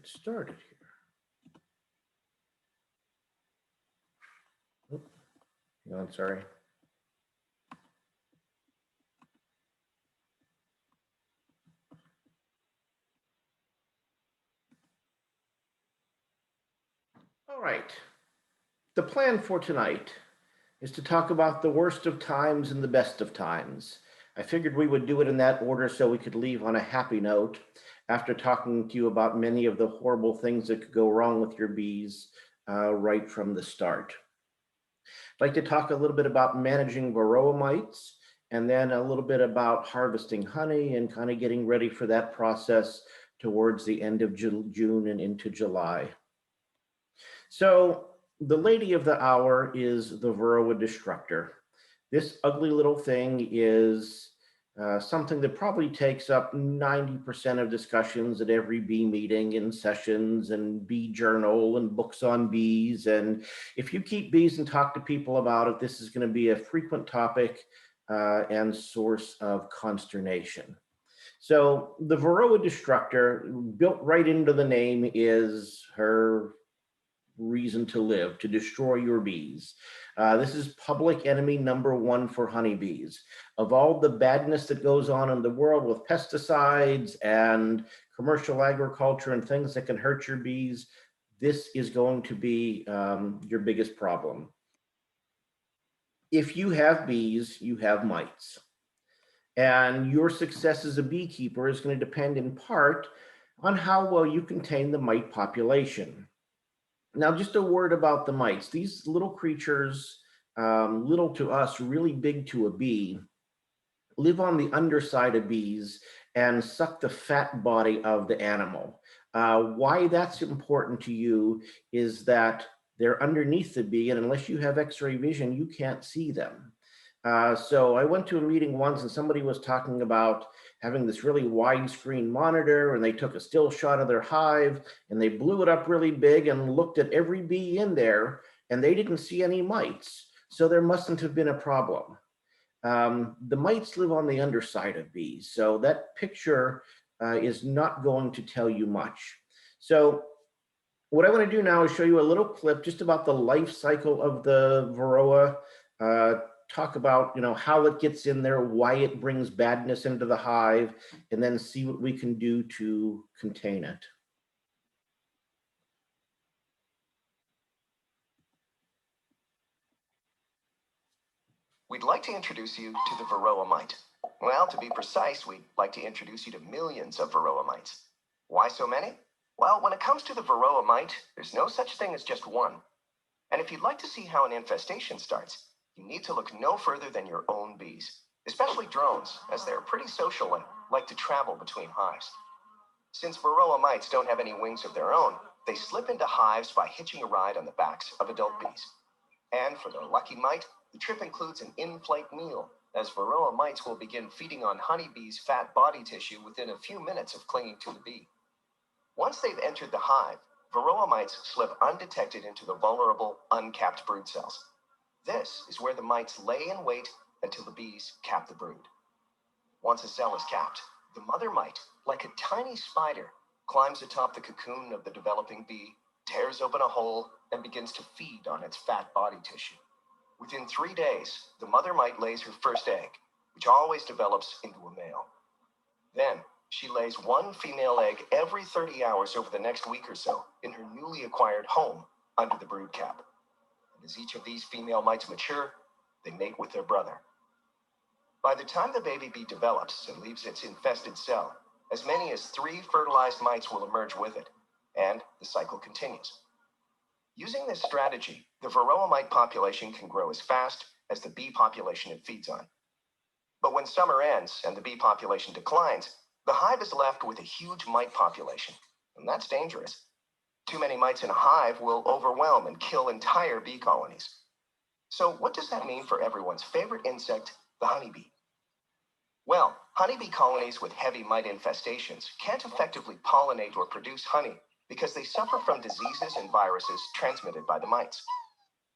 get started here. Hang on, sorry. All right. The plan for tonight is to talk about the worst of times and the best of times. I figured we would do it in that order so we could leave on a happy note after talking to you about many of the horrible things that could go wrong with your bees right from the start. I'd like to talk a little bit about managing Varroa mites, and then a little bit about harvesting honey and kind of getting ready for that process towards the end of June and into July. So the lady of the hour is the Varroa destructor. This ugly little thing is something that probably takes up 90% of discussions at every bee meeting and sessions and bee journal and books on bees. And if you keep bees and talk to people about it, this is going to be a frequent topic and source of consternation. So the Varroa destructor, built right into the name, is her reason to live, to destroy your bees. This is public enemy number one for honeybees. Of all the badness that goes on in the world with pesticides and commercial agriculture and things that can hurt your bees, this is going to be your biggest problem. If you have bees, you have mites. And your success as a beekeeper is going to depend in part on how well you contain the mite population. Now, just a word about the mites. These little creatures, little to us, really big to a bee, live on the underside of bees and suck the fat body of the animal. Why that's important to you is that they're underneath the bee, and unless you have X-ray vision, you can't see them. So I went to a meeting once and somebody was talking about having this really widescreen monitor, and they took a still shot of their hive and they blew it up really big and looked at every bee in there, and they didn't see any mites. So there mustn't have been a problem. The mites live on the underside of bees. So that picture is not going to tell you much. So what I want to do now is show you a little clip just about the life cycle of the Varroa, talk about how it gets in there, why it brings badness into the hive, and then see what we can do to contain it. We'd like to introduce you to the Varroa mite. Well, to be precise, we'd like to introduce you to millions of Varroa mites. Why so many? Well, when it comes to the Varroa mite, there's no such thing as just one. And if you'd like to see how an infestation starts, you need to look no further than your own bees, especially drones, as they're pretty social and like to travel between hives. Since Varroa mites don't have any wings of their own, they slip into hives by hitching a ride on the backs of adult bees. And for the lucky mite, the trip includes an in-flight meal, as Varroa mites will begin feeding on honeybees' fat body tissue within a few minutes of clinging to the bee. Once they've entered the hive, Varroa mites slip undetected into the vulnerable, uncapped brood cells. This is where the mites lay in wait until the bees cap the brood. Once a cell is capped, the mother mite, like a tiny spider, climbs atop the cocoon of the developing bee, tears open a hole, and begins to feed on its fat body tissue. Within 3 days, the mother mite lays her first egg, which always develops into a male. Then, she lays one female egg every 30 hours over the next week or so in her newly acquired home under the brood cap. As each of these female mites mature, they mate with their brother. By the time the baby bee develops and leaves its infested cell, as many as 3 fertilized mites will emerge with it, and the cycle continues. Using this strategy, the Varroa mite population can grow as fast as the bee population it feeds on. But when summer ends and the bee population declines, the hive is left with a huge mite population, and that's dangerous. Too many mites in a hive will overwhelm and kill entire bee colonies. So what does that mean for everyone's favorite insect, the honeybee? Well, honeybee colonies with heavy mite infestations can't effectively pollinate or produce honey because they suffer from diseases and viruses transmitted by the mites.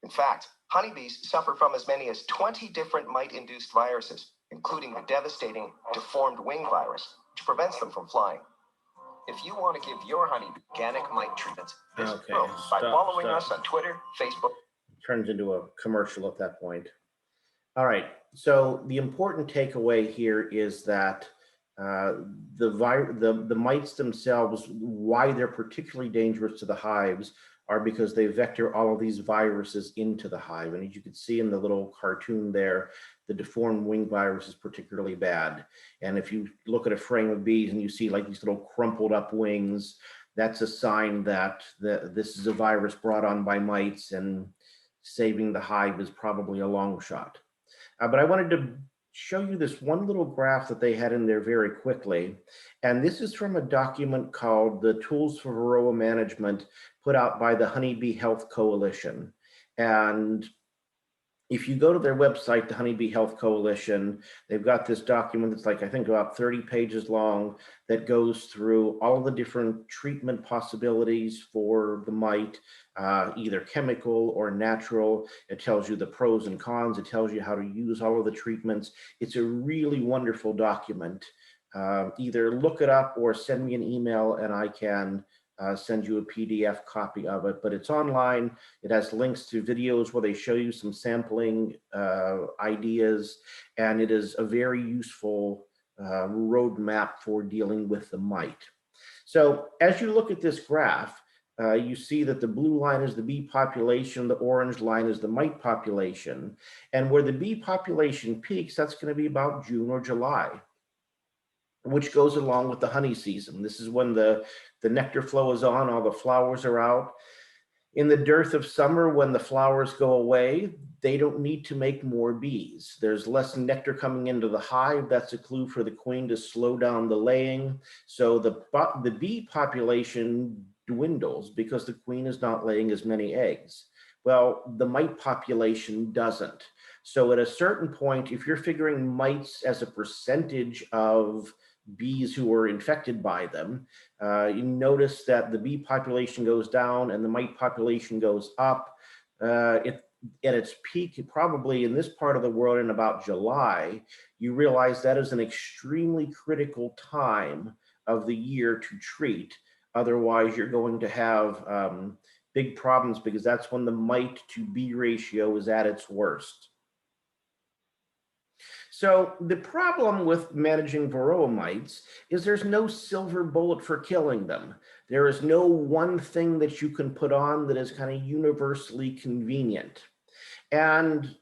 In fact, honeybees suffer from as many as 20 different mite-induced viruses, including the devastating deformed wing virus, which prevents them from flying. If if you want to give your honey organic mite treatments, visit Okay, by following us on Twitter, Facebook. Turns into a commercial at that point. All right, so the important takeaway here is that the mites themselves, why they're particularly dangerous to the hives, are because they vector all of these viruses into the hive. And as you can see in the little cartoon there, the deformed wing virus is particularly bad. And if you look at a frame of bees and you see like these little crumpled up wings, that's a sign that this is a virus brought on by mites, and saving the hive is probably a long shot. But I wanted to show you this one little graph that they had in there very quickly. And this is from a document called the Tools for Varroa Management, put out by the Honeybee Health Coalition. And if you go to their website, the Honeybee Health Coalition, they've got this document that's like, I think about 30 pages long, that goes through all the different treatment possibilities for the mite, either chemical or natural. It tells you the pros and cons. It tells you how to use all of the treatments. It's a really wonderful document. Either look it up or send me an email and I can send you a PDF copy of it, but it's online. It has links to videos where they show you some sampling ideas, and it is a very useful roadmap for dealing with the mite. So as you look at this graph, you see that the blue line is the bee population, the orange line is the mite population, and where the bee population peaks, that's going to be about June or July, which goes along with the honey season. This is when the nectar flow is on, all the flowers are out. In the dearth of summer, when the flowers go away, they don't need to make more bees. There's less nectar coming into the hive. That's a clue for the queen to slow down the laying. So the bee population dwindles because the queen is not laying as many eggs. Well, the mite population doesn't. So at a certain point, if you're figuring mites as a percentage of bees who are infected by them, you notice that the bee population goes down and the mite population goes up. At its peak, probably in this part of the world in about July, you realize that is an extremely critical time of the year to treat. Otherwise, you're going to have big problems, because that's when the mite to bee ratio is at its worst. So the problem with managing Varroa mites is there's no silver bullet for killing them. There is no one thing that you can put on that is kind of universally convenient. And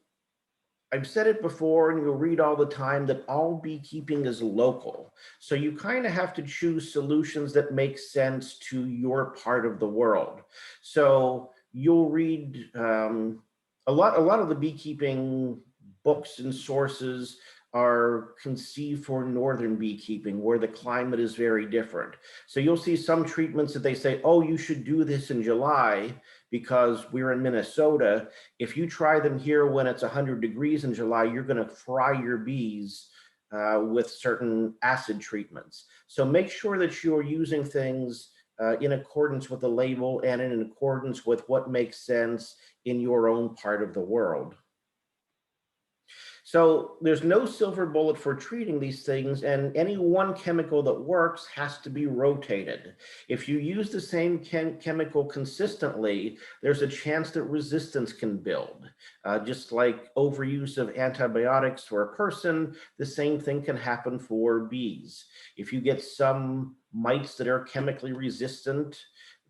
I've said it before, and you'll read all the time, that all beekeeping is local. So you kind of have to choose solutions that make sense to your part of the world. So you'll read a lot of the beekeeping books and sources are conceived for northern beekeeping, where the climate is very different. So you'll see some treatments that they say, oh, you should do this in July because we're in Minnesota. If you try them here when it's 100 degrees in July, you're going to fry your bees with certain acid treatments. So make sure that you're using things in accordance with the label and in accordance with what makes sense in your own part of the world. So there's no silver bullet for treating these things, and any one chemical that works has to be rotated. If you use the same chemical consistently, there's a chance that resistance can build. Just like overuse of antibiotics for a person, the same thing can happen for bees. If you get some mites that are chemically resistant,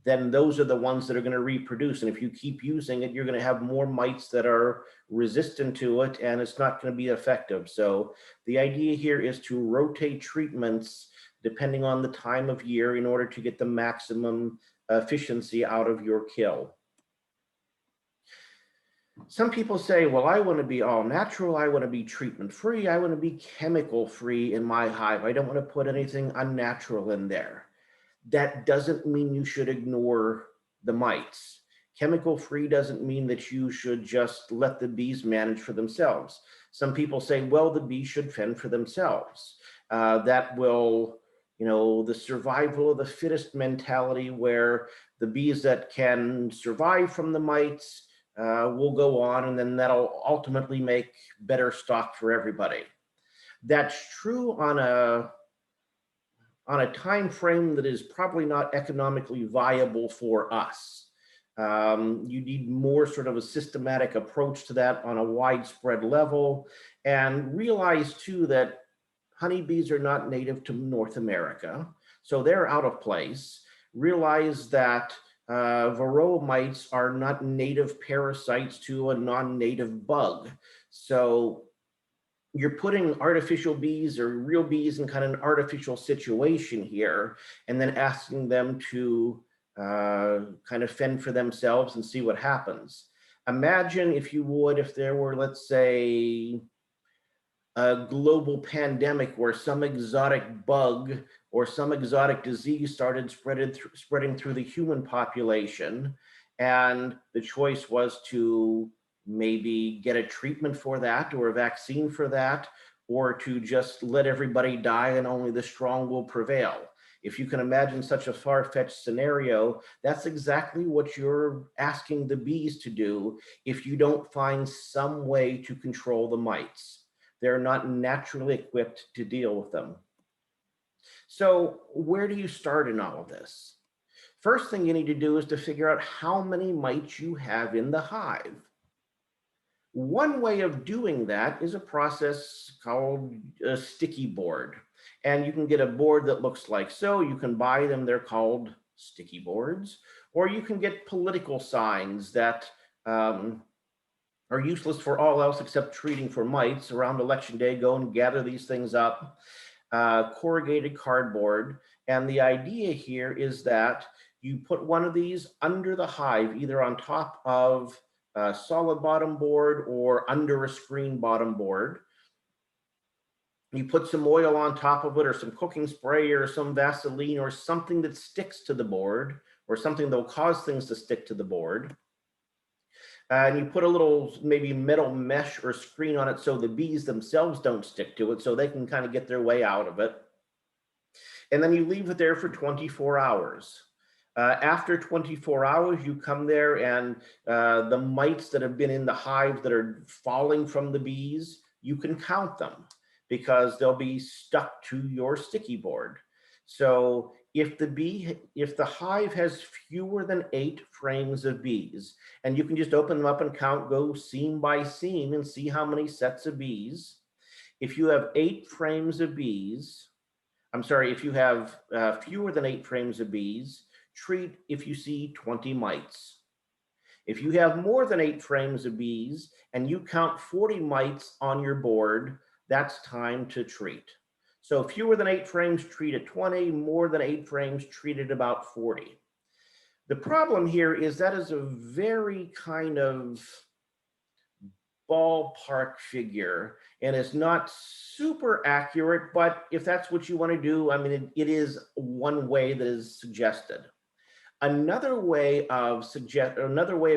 then those are the ones that are going to reproduce. And if you keep using it, you're going to have more mites that are resistant to it, and it's not going to be effective. So the idea here is to rotate treatments depending on the time of year in order to get the maximum efficiency out of your kill. Some people say, well, I want to be all natural. I want to be treatment free. I want to be chemical free in my hive. I don't want to put anything unnatural in there. That doesn't mean you should ignore the mites. Chemical free doesn't mean that you should just let the bees manage for themselves. Some people say, well, the bees should fend for themselves. That will, the survival of the fittest mentality, where the bees that can survive from the mites will go on, and then that'll ultimately make better stock for everybody. That's true on a on a time frame that is probably not economically viable for us. You need more sort of a systematic approach to that on a widespread level, and realize too that honeybees are not native to North America, so they're out of place. Realize that Varroa mites are not native parasites to a non-native bug. So you're putting artificial bees or real bees in kind of an artificial situation here, and then asking them to kind of fend for themselves and see what happens. Imagine, if you would, if there were, let's say, a global pandemic where some exotic bug or some exotic disease started spreading through the human population, and the choice was to maybe get a treatment for that or a vaccine for that, or to just let everybody die and only the strong will prevail. If you can imagine such a far-fetched scenario, that's exactly what you're asking the bees to do if you don't find some way to control the mites. They're not naturally equipped to deal with them. So where do you start in all of this? First thing you need to do is to figure out how many mites you have in the hive. One way of doing that is a process called a sticky board. And you can get a board that looks like so. You can buy them. They're called sticky boards. Or you can get political signs that are useless for all else except treating for mites. Around election day, go and gather these things up. Corrugated cardboard. And the idea here is that you put one of these under the hive, either on top of a solid bottom board or under a screen bottom board. You put some oil on top of it, or some cooking spray, or some Vaseline, or something that sticks to the board, or something that will cause things to stick to the board. And you put a little maybe metal mesh or screen on it so the bees themselves don't stick to it, so they can kind of get their way out of it. And then you leave it there for 24 hours. After 24 hours, you come there, and the mites that have been in the hive that are falling from the bees, you can count them because they'll be stuck to your sticky board. So if the hive has fewer than 8 frames of bees, and you can just open them up and count, go seam by seam and see how many sets of bees. If you have 8 frames of bees, if you have fewer than 8 frames of bees, treat if you see 20 mites. If you have more than 8 frames of bees and you count 40 mites on your board, that's time to treat. So fewer than 8 frames, treat at 20, more than 8 frames, treat at about 40. The problem here is that is a very kind of ballpark figure, and it's not super accurate, but if that's what you want to do, I mean, it is one way that is suggested. Another way of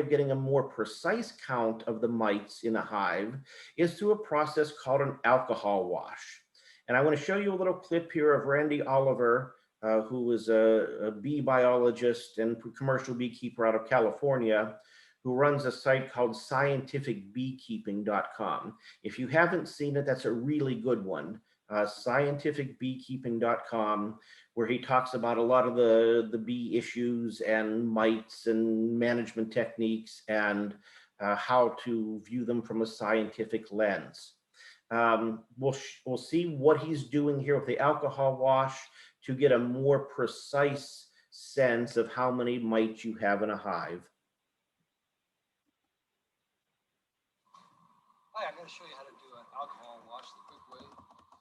getting a more precise count of the mites in a hive is through a process called an alcohol wash. And I want to show you a little clip here of Randy Oliver, who is a bee biologist and commercial beekeeper out of California, who runs a site called scientificbeekeeping.com. If you haven't seen it, that's a really good one. Scientificbeekeeping.com, where he talks about a lot of the bee issues and mites and management techniques, and how to view them from a scientific lens. We'll see what he's doing here with the alcohol wash to get a more precise sense of how many mites you have in a hive. Hi, I'm going to show you how to do an alcohol wash the quick way.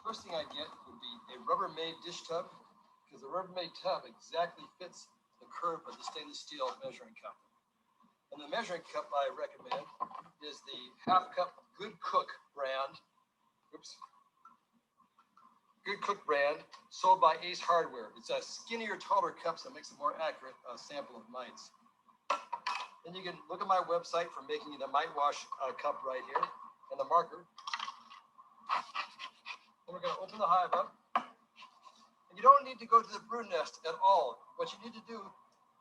First thing I get would be a Rubbermaid dish tub, because the Rubbermaid tub exactly fits the curve of the stainless steel measuring cup. And the measuring cup I recommend is the Half Cup Good Cook brand. Good Cook brand, sold by Ace Hardware. It's a skinnier, taller cup, so it makes a more accurate sample of mites. Then you can look at my website for making the mite wash cup right here, and the marker. Then we're going to open the hive up. And you don't need to go to the brood nest at all. What you need to do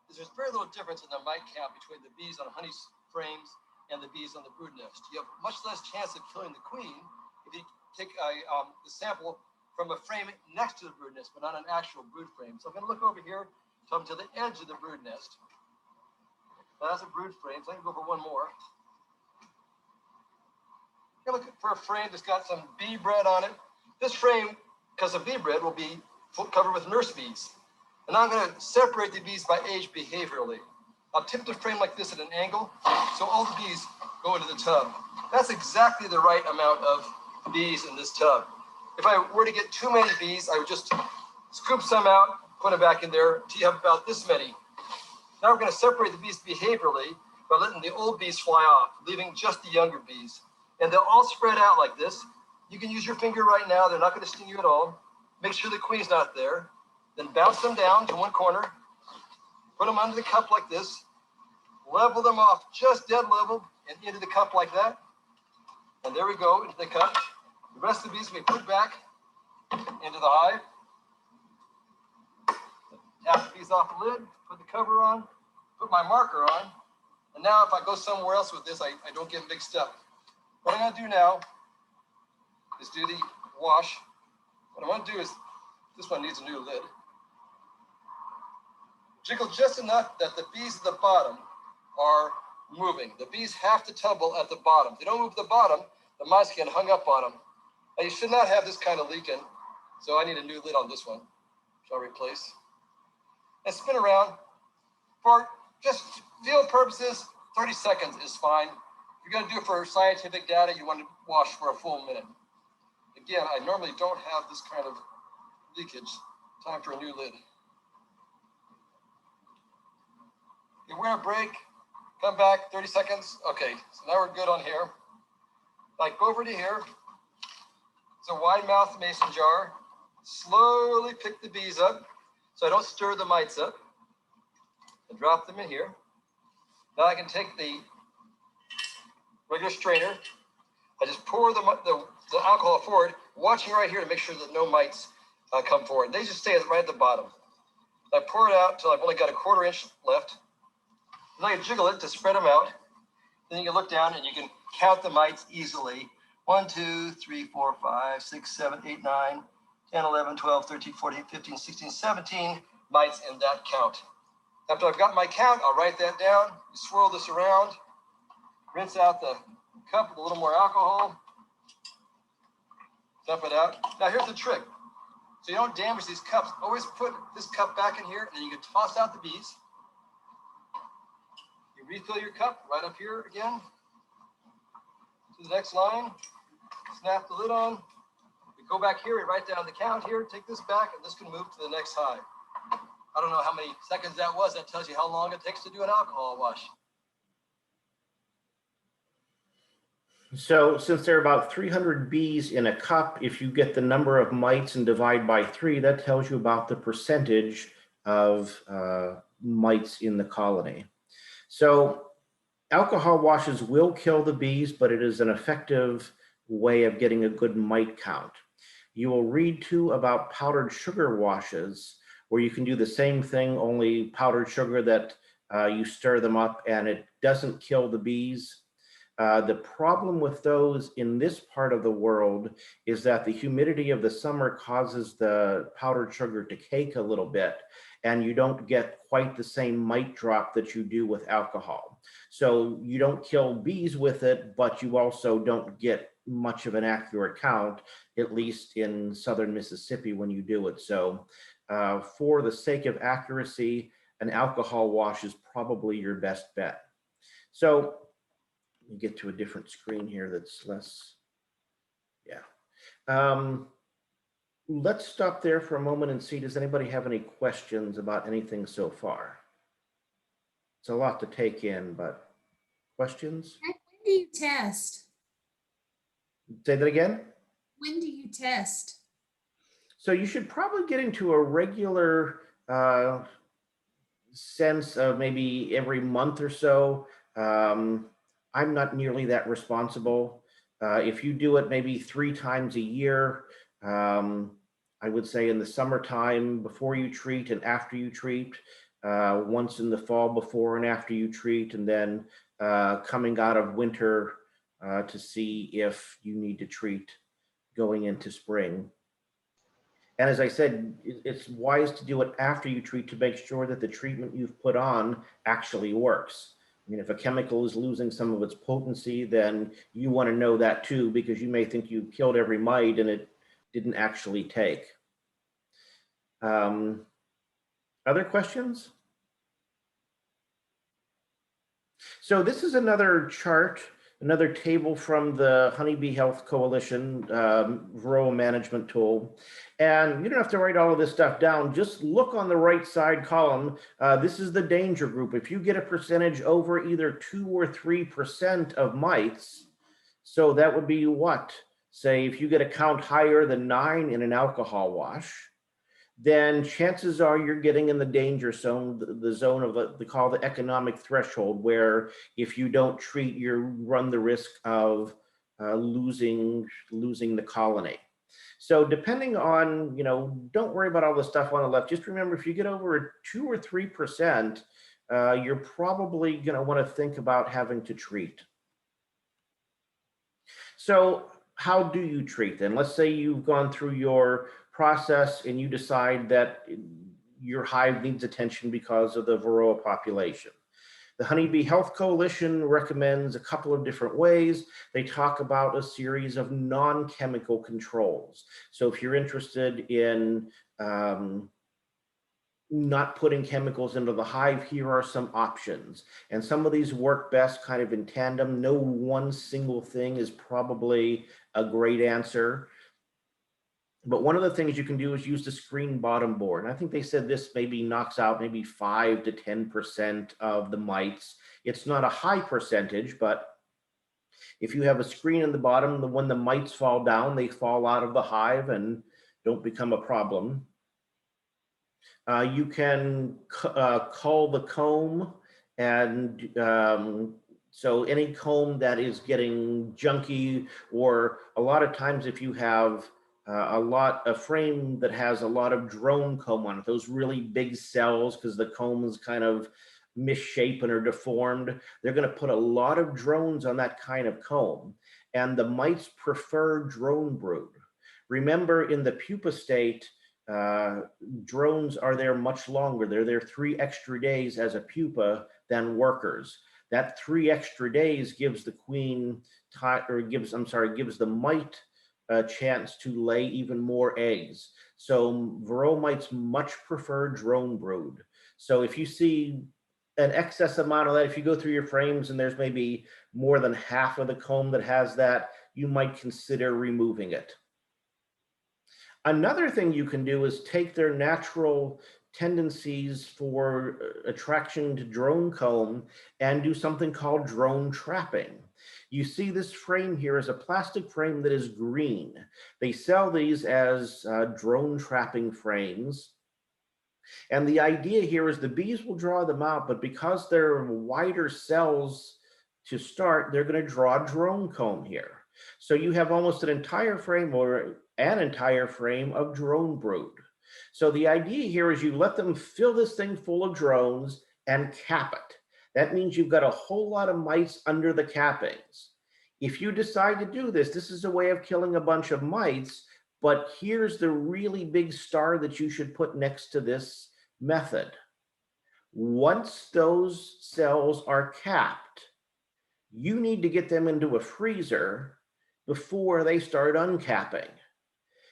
is there's very little difference in the mite count between the bees on honey frames and the bees on the brood nest. You have much less chance of killing the queen if you take the sample from a frame next to the brood nest, but not an actual brood frame. So I'm going to look over here to the edge of the brood nest. Now that's a brood frame, so I can go for one more. I'm looking for a frame that's got some bee bread on it. This frame, because of bee bread, will be covered with nurse bees. And now I'm going to separate the bees by age behaviorally. I'll tip the frame like this at an angle, so all the bees go into the tub. That's exactly the right amount of bees in this tub. If I were to get too many bees, I would just scoop some out, put them back in there until you have about this many. Now we're going to separate the bees behaviorally by letting the old bees fly off, leaving just the younger bees. And they'll all spread out like this. You can use your finger right now. They're not going to sting you at all. Make sure the queen's not there. Then bounce them down to one corner. Put them under the cup like this. Level them off just dead level and into the cup like that. And there we go, into the cup. The rest of the bees we put back into the hive. Tap the bees off the lid, put the cover on, put my marker on. And now if I go somewhere else with this, I don't get mixed up. What I'm going to do now is do the wash. What I want to do is, this one needs a new lid. Jiggle just enough that the bees at the bottom are moving. The bees have to tumble at the bottom. If they don't move the bottom, the mice get hung up on them. Now you should not have this kind of leaking, so I need a new lid on this one, which I'll replace. And spin around. For just field purposes, 30 seconds is fine. If you're going to do it for scientific data, you want to wash for a full minute. Again, I normally don't have this kind of leakage. Time for a new lid. Okay, we're going to break. Come back, 30 seconds. Okay, so now we're good on here. Like, go over to here. It's a wide mouth mason jar. Slowly pick the bees up so I don't stir the mites up. And drop them in here. Now I can take the regular strainer. I just pour the alcohol forward, watching right here to make sure that no mites come forward. They just stay right at the bottom. I pour it out until I've only got a 1/4 inch left. Then I can jiggle it to spread them out. Then you can look down and you can count the mites easily. 1, 2, 3, 4, 5, 6, 7, 8, 9, 10, 11, 12, 13, 14, 15, 16, 17 mites in that count. After I've got my count, I'll write that down. You swirl this around, rinse out the cup with a little more alcohol, dump it out. Now here's the trick. So you don't damage these cups. Always put this cup back in here, and then you can toss out the bees. You refill your cup right up here again. To the next line. Snap the lid on. We go back here and write down the count here. Take this back, and this can move to the next hive. I don't know how many seconds that was. That tells you how long it takes to do an alcohol wash. So since there are about 300 bees in a cup, if you get the number of mites and divide by 3, that tells you about the percentage of mites in the colony. So alcohol washes will kill the bees, but it is an effective way of getting a good mite count. You will read too about powdered sugar washes, where you can do the same thing, only powdered sugar that you stir them up and it doesn't kill the bees. The problem with those in this part of the world is that the humidity of the summer causes the powdered sugar to cake a little bit, and you don't get quite the same mite drop that you do with alcohol. So you don't kill bees with it, but you also don't get much of an accurate count, at least in southern Mississippi when you do it. So for the sake of accuracy, an alcohol wash is probably your best bet. So you get to a different screen here that's less, yeah. Let's stop there for a moment and see, does anybody have any questions about anything so far? It's a lot to take in, but questions? When do you test? Say that again? When do you test? So you should probably get into a regular sense of maybe every month or so. I'm not nearly that responsible. If you do it maybe 3 times a year, I would say in the summertime before you treat and after you treat, once in the fall before and after you treat, and then coming out of winter to see if you need to treat going into spring. And as I said, it's wise to do it after you treat to make sure that the treatment you've put on actually works. I mean, if a chemical is losing some of its potency, then you want to know that too, because you may think you killed every mite and it didn't actually take. Other questions? So this is another chart, another table from the Honeybee Health Coalition Varroa management tool. And you don't have to write all of this stuff down. Just look on the right side column. This is the danger group. If you get a percentage over either 2 or 3% of mites, so that would be what? Say if you get a count higher than 9 in an alcohol wash, then chances are you're getting in the danger zone, the zone of the call the economic threshold, where if you don't treat, you run the risk of losing the colony. So depending on, don't worry about all the stuff on the left. Just remember, if you get over 2 or 3%, you're probably going to want to think about having to treat. So how do you treat then? Let's say you've gone through your process and you decide that your hive needs attention because of the Varroa population. The Honeybee Health Coalition recommends a couple of different ways. They talk about a series of non-chemical controls. So if you're interested in not putting chemicals into the hive, here are some options. And some of these work best kind of in tandem. No one single thing is probably a great answer. But one of the things you can do is use the screen bottom board. And I think they said this maybe knocks out maybe 5 to 10% of the mites. It's not a high percentage, but if you have a screen in the bottom, when the mites fall down, they fall out of the hive and don't become a problem. You can cull the comb, and so any comb that is getting junky, or a lot of times if you have a frame that has a lot of drone comb on it, those really big cells, because the comb is kind of misshapen or deformed, they're going to put a lot of drones on that kind of comb, and the mites prefer drone brood. Remember, in the pupa state, drones are there much longer. They're there 3 extra days as a pupa than workers. That 3 extra days gives the queen gives the mite a chance to lay even more eggs. So Varroa mites much prefer drone brood. So if you see an excess amount of that, if you go through your frames and there's maybe more than half of the comb that has that, you might consider removing it. Another thing you can do is take their natural tendencies for attraction to drone comb and do something called drone trapping. You see this frame here is a plastic frame that is green. They sell these as drone trapping frames. And the idea here is the bees will draw them out, but because they're wider cells to start, they're going to draw drone comb here. So you have almost an entire frame or an entire frame of drone brood. So the idea here is you let them fill this thing full of drones and cap it. That means you've got a whole lot of mites under the cappings. If you decide to do this, this is a way of killing a bunch of mites, but here's the really big star that you should put next to this method. Once those cells are capped, you need to get them into a freezer before they start uncapping.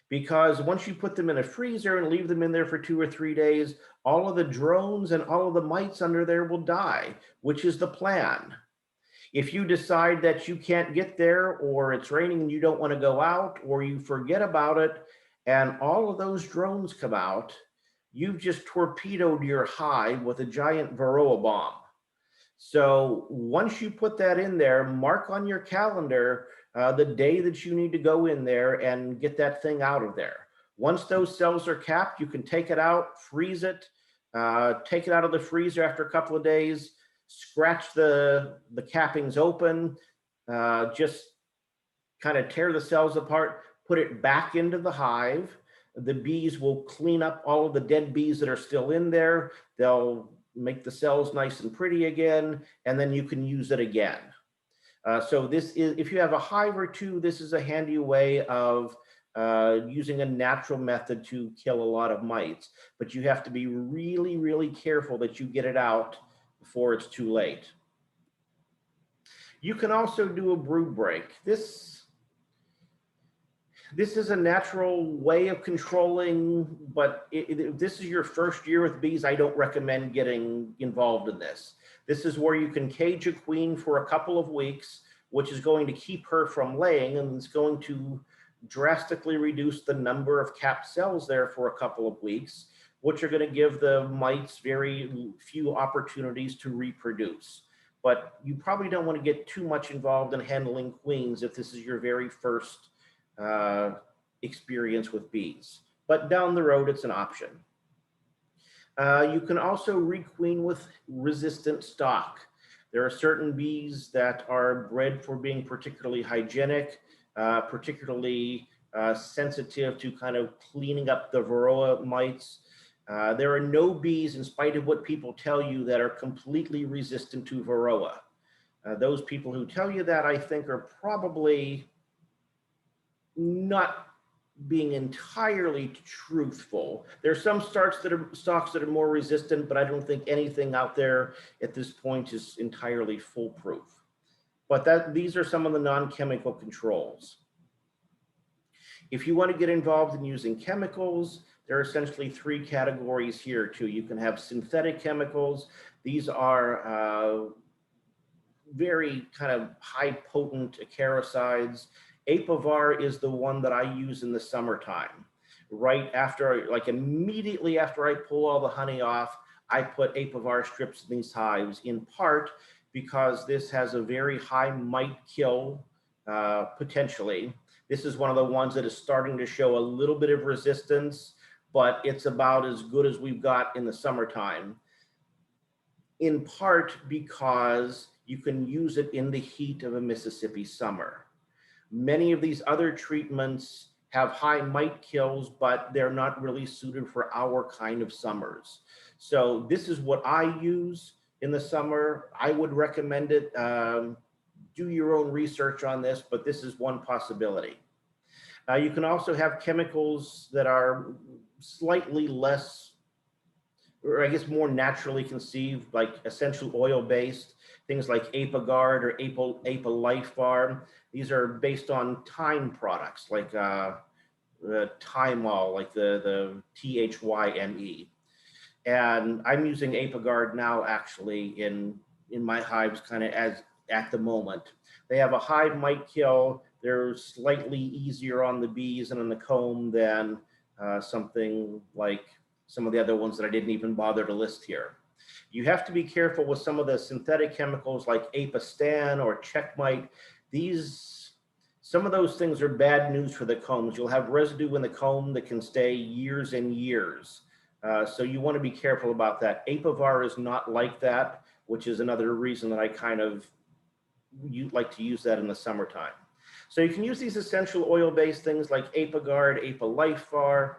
Because once you put them in a freezer and leave them in there for 2 or 3 days, all of the drones and all of the mites under there will die, which is the plan. If you decide that you can't get there, or it's raining and you don't want to go out, or you forget about it, and all of those drones come out, you've just torpedoed your hive with a giant Varroa bomb. So once you put that in there, mark on your calendar the day that you need to go in there and get that thing out of there. Once those cells are capped, you can take it out, freeze it, take it out of the freezer after a couple of days, scratch the cappings open, just kind of tear the cells apart, put it back into the hive. The bees will clean up all of the dead bees that are still in there. They'll make the cells nice and pretty again, and then you can use it again. So this is, if you have a hive or two, this is a handy way of using a natural method to kill a lot of mites, but you have to be really, really careful that you get it out before it's too late. You can also do a brood break. This is a natural way of controlling, but if this is your first year with bees, I don't recommend getting involved in this. This is where you can cage a queen for a couple of weeks, which is going to keep her from laying, and it's going to drastically reduce the number of capped cells there for a couple of weeks, which are going to give the mites very few opportunities to reproduce. But you probably don't want to get too much involved in handling queens if this is your very first experience with bees. But down the road, it's an option. You can also requeen with resistant stock. There are certain bees that are bred for being particularly hygienic, particularly sensitive to kind of cleaning up the Varroa mites. There are no bees, in spite of what people tell you, that are completely resistant to Varroa. Those people who tell you that, I think, are probably not being entirely truthful. There's some stocks that are more resistant, but I don't think anything out there at this point is entirely foolproof. But these are some of the non-chemical controls. If you want to get involved in using chemicals, there are essentially three categories here too. You can have synthetic chemicals. These are very kind of high potent acaricides. Apivar is the one that I use in the summertime. Right after, like immediately after I pull all the honey off, I put Apivar strips in these hives, in part because this has a very high mite kill potentially. This is one of the ones that is starting to show a little bit of resistance, but it's about as good as we've got in the summertime. In part because you can use it in the heat of a Mississippi summer. Many of these other treatments have high mite kills, but they're not really suited for our kind of summers. So this is what I use in the summer. I would recommend it. Do your own research on this, but this is one possibility. You can also have chemicals that are slightly less, or I guess more naturally conceived, like essential oil based, things like Apiguard or Apilifar. These are based on thyme products like the Thymol, like the THYME. And I'm using Apiguard now actually in my hives kind of as at the moment. They have a high mite kill. They're slightly easier on the bees and on the comb than something like some of the other ones that I didn't even bother to list here. You have to be careful with some of the synthetic chemicals like Apistan or Checkmite. Some of those things are bad news for the combs. You'll have residue in the comb that can stay years and years. So you want to be careful about that. Apivar is not like that, which is another reason that I kind of like to use that in the summertime. So you can use these essential oil-based things like Apiguard, Apilifar.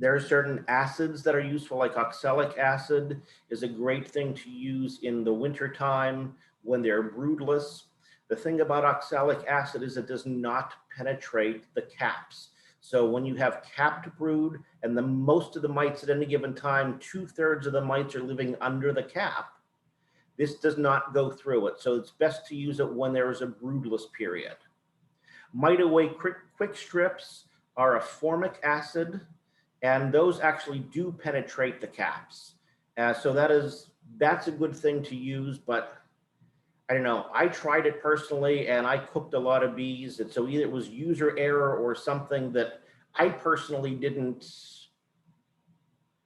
There are certain acids that are useful, like oxalic acid is a great thing to use in the wintertime when they're broodless. The thing about oxalic acid is it does not penetrate the caps. So when you have capped brood and most of the mites at any given time, 2/3 of the mites are living under the cap, this does not go through it. So it's best to use it when there is a broodless period. Mite Away quick strips are a formic acid, and those actually do penetrate the caps. So that's a good thing to use, but I don't know. I tried it personally and I cooked a lot of bees. And so either it was user error or something that I personally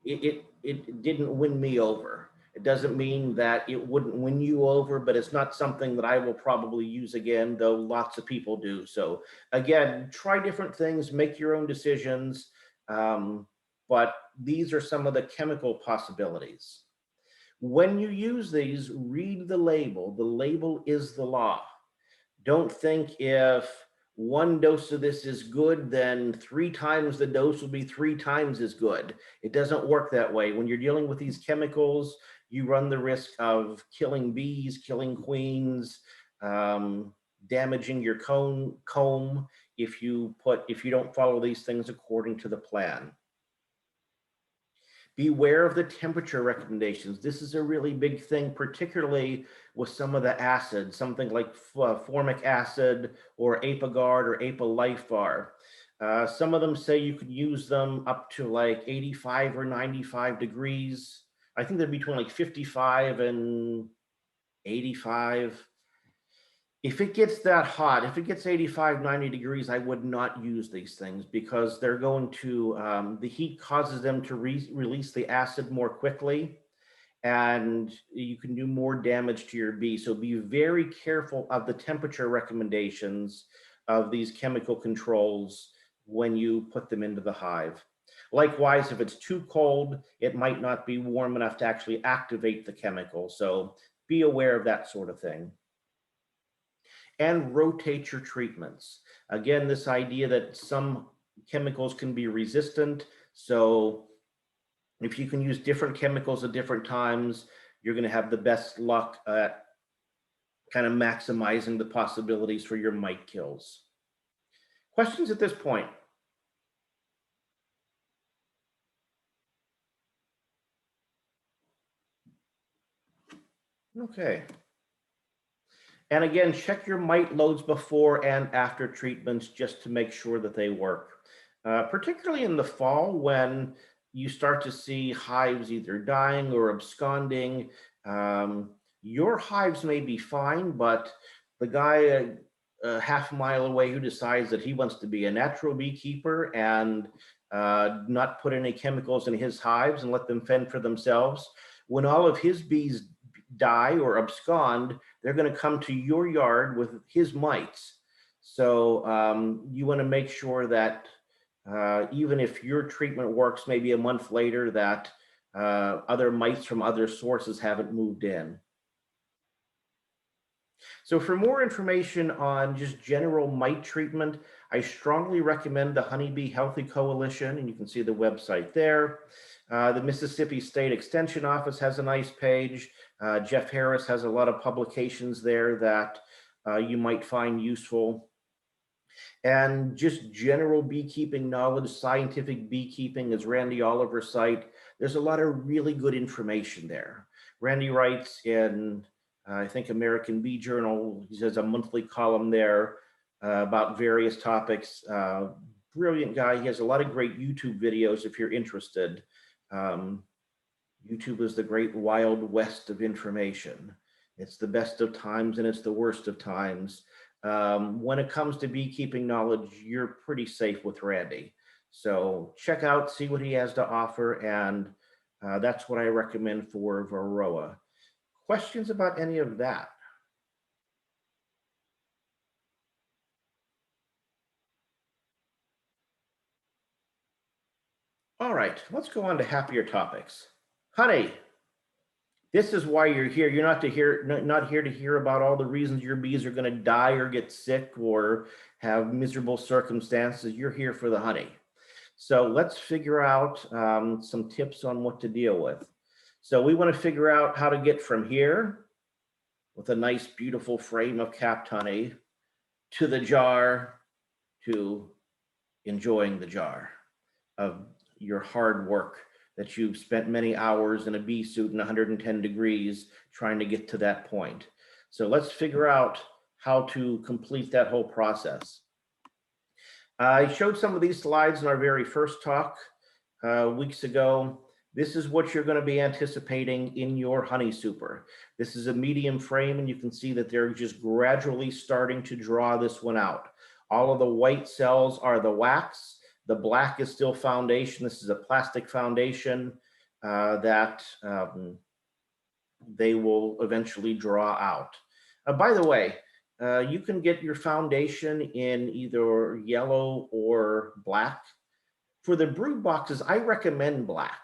it didn't win me over. It doesn't mean that it wouldn't win you over, but it's not something that I will probably use again, though lots of people do. So again, try different things, make your own decisions. But these are some of the chemical possibilities. When you use these, read the label. The label is the law. Don't think if one dose of this is good, then 3 times the dose will be 3 times as good. It doesn't work that way. When you're dealing with these chemicals, you run the risk of killing bees, killing queens, damaging your comb. if you don't follow these things according to the plan. Beware of the temperature recommendations. This is a really big thing, particularly with some of the acids, something like formic acid or Apagard or Apalifar. Some of them say you could use them up to like 85 or 95 degrees. I think they're between like 55 and 85. If it gets that hot, if it gets 85, 90 degrees, I would not use these things because they're going to, the heat causes them to release the acid more quickly, and you can do more damage to your bee. So be very careful of the temperature recommendations of these chemical controls when you put them into the hive. Likewise, if it's too cold, it might not be warm enough to actually activate the chemical. So be aware of that sort of thing. And rotate your treatments. Again, this idea that some chemicals can be resistant. So if you can use different chemicals at different times, you're going to have the best luck at kind of maximizing the possibilities for your mite kills. Questions at this point? Okay. And again, check your mite loads before and after treatments just to make sure that they work. Particularly in the fall when you start to see hives either dying or absconding. Your hives may be fine, but the guy a half a mile away who decides that he wants to be a natural beekeeper and not put any chemicals in his hives and let them fend for themselves, when all of his bees die or abscond, they're going to come to your yard with his mites. So you want to make sure that even if your treatment works maybe a month later, that other mites from other sources haven't moved in. So for more information on just general mite treatment, I strongly recommend the Honeybee Healthy Coalition, and you can see the website there. The Mississippi State Extension Office has a nice page. Jeff Harris has a lot of publications there that you might find useful. And just general beekeeping knowledge, Scientific Beekeeping is Randy Oliver's site. There's a lot of really good information there. Randy writes in, I think, American Bee Journal. He has a monthly column there about various topics. Brilliant guy. He has a lot of great YouTube videos if you're interested. YouTube is the great wild west of information. It's the best of times and it's the worst of times. When it comes to beekeeping knowledge, you're pretty safe with Randy. So check out, see what he has to offer, and that's what I recommend for Varroa. Questions about any of that? All right, let's go on to happier topics. Honey, this is why you're here. You're not here to hear about all the reasons your bees are going to die or get sick or have miserable circumstances. You're here for the honey. So let's figure out some tips on what to deal with. So we want to figure out how to get from here with a nice, beautiful frame of capped honey to the jar, to enjoying the jar of your hard work that you've spent many hours in a bee suit in 110 degrees trying to get to that point. So let's figure out how to complete that whole process. I showed some of these slides in our very first talk weeks ago. This is what you're going to be anticipating in your honey super. This is a medium frame, and you can see that they're just gradually starting to draw this one out. All of the white cells are the wax. The black is still foundation. This is a plastic foundation that they will eventually draw out. By the way, you can get your foundation in either yellow or black. For the brood boxes, I recommend black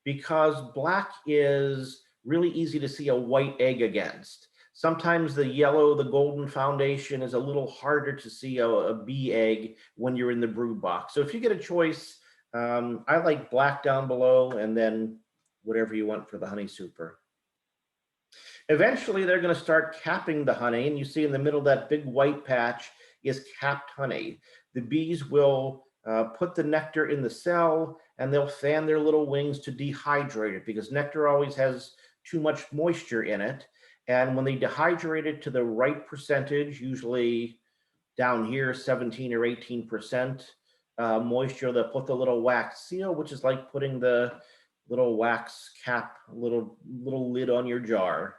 because black is really easy to see a white egg against. Sometimes the yellow, the golden foundation is a little harder to see a bee egg when you're in the brood box. So if you get a choice, I like black down below and then whatever you want for the honey super. Eventually, they're going to start capping the honey, and you see in the middle that big white patch is capped honey. the bees will put the nectar in the cell and they'll fan their little wings to dehydrate it because nectar always has too much moisture in it. And when they dehydrate it to the right percentage, usually down here, 17 or 18% moisture, they'll put the little wax seal, which is like putting the little wax cap, little lid on your jar.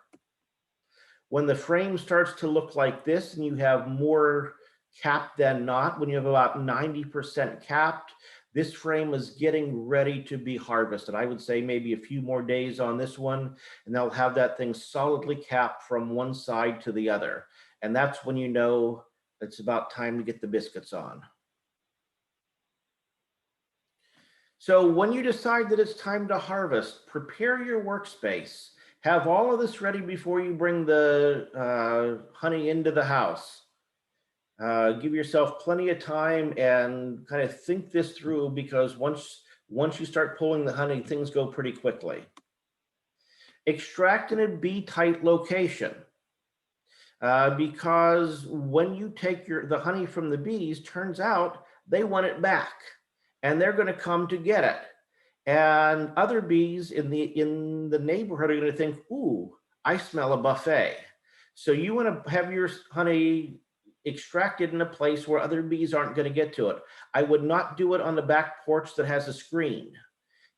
When the frame starts to look like this and you have more capped than not, when you have about 90% capped, this frame is getting ready to be harvested. I would say maybe a few more days on this one, and they'll have that thing solidly capped from one side to the other. And that's when you know it's about time to get the biscuits on. So when you decide that it's time to harvest, prepare your workspace. Have all of this ready before you bring the honey into the house. Give yourself plenty of time and kind of think this through, because once you start pulling the honey, things go pretty quickly. Extract in a bee-tight location, because when you take the honey from the bees, turns out they want it back and they're going to come to get it. And other bees in the neighborhood are going to think, ooh, I smell a buffet. So you want to have your honey extracted in a place where other bees aren't going to get to it. I would not do it on the back porch that has a screen,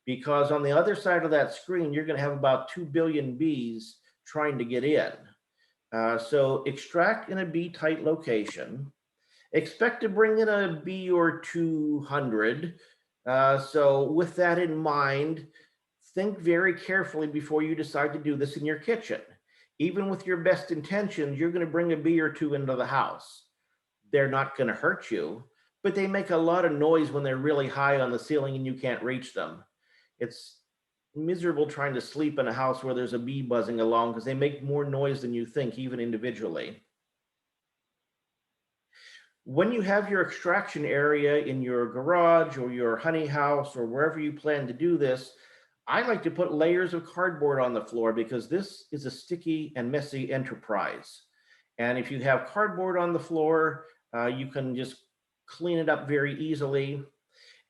because on the other side of that screen, you're going to have about 2 billion bees trying to get in. So extract in a bee-tight location. Expect to bring in a bee or 200. So with that in mind, think very carefully before you decide to do this in your kitchen. Even with your best intentions, you're going to bring a bee or two into the house. They're not going to hurt you, but they make a lot of noise when they're really high on the ceiling and you can't reach them. It's miserable trying to sleep in a house where there's a bee buzzing along, because they make more noise than you think, even individually. When you have your extraction area in your garage or your honey house or wherever you plan to do this, I like to put layers of cardboard on the floor, because this is a sticky and messy enterprise. And if you have cardboard on the floor, you can just clean it up very easily.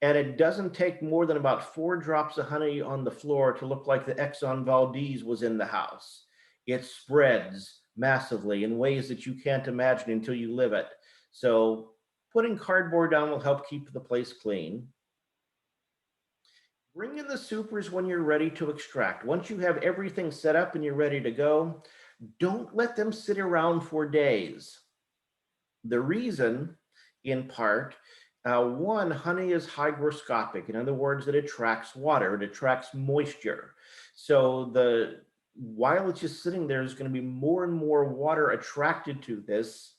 And it doesn't take more than about 4 drops of honey on the floor to look like the Exxon Valdez was in the house. It spreads massively in ways that you can't imagine until you live it. So putting cardboard down will help keep the place clean. Bring in the supers when you're ready to extract. Once you have everything set up and you're ready to go, don't let them sit around for days. The reason, in part, one, honey is hygroscopic. In other words, it attracts water, it attracts moisture. So while it's just sitting there, there's going to be more and more water attracted to this.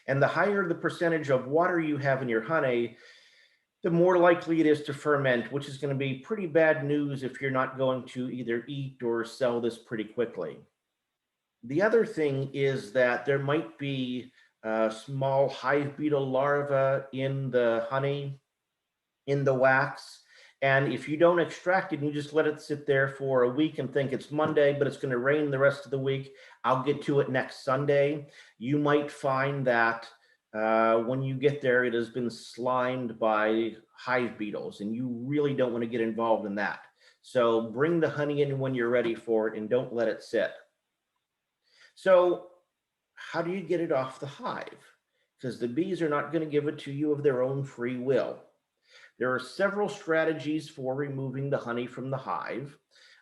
And the higher the percentage of water you have in your honey, the more likely it is to ferment, which is going to be pretty bad news if you're not going to either eat or sell this pretty quickly. The other thing is that there might be small hive beetle larvae in the honey, in the wax. And if you don't extract it and you just let it sit there for a week and think it's Monday, but it's going to rain the rest of the week, I'll get to it next Sunday, you might find that when you get there, it has been slimed by hive beetles, and you really don't want to get involved in that. So bring the honey in when you're ready for it and don't let it sit. So how do you get it off the hive? Because the bees are not going to give it to you of their own free will. There are several strategies for removing the honey from the hive.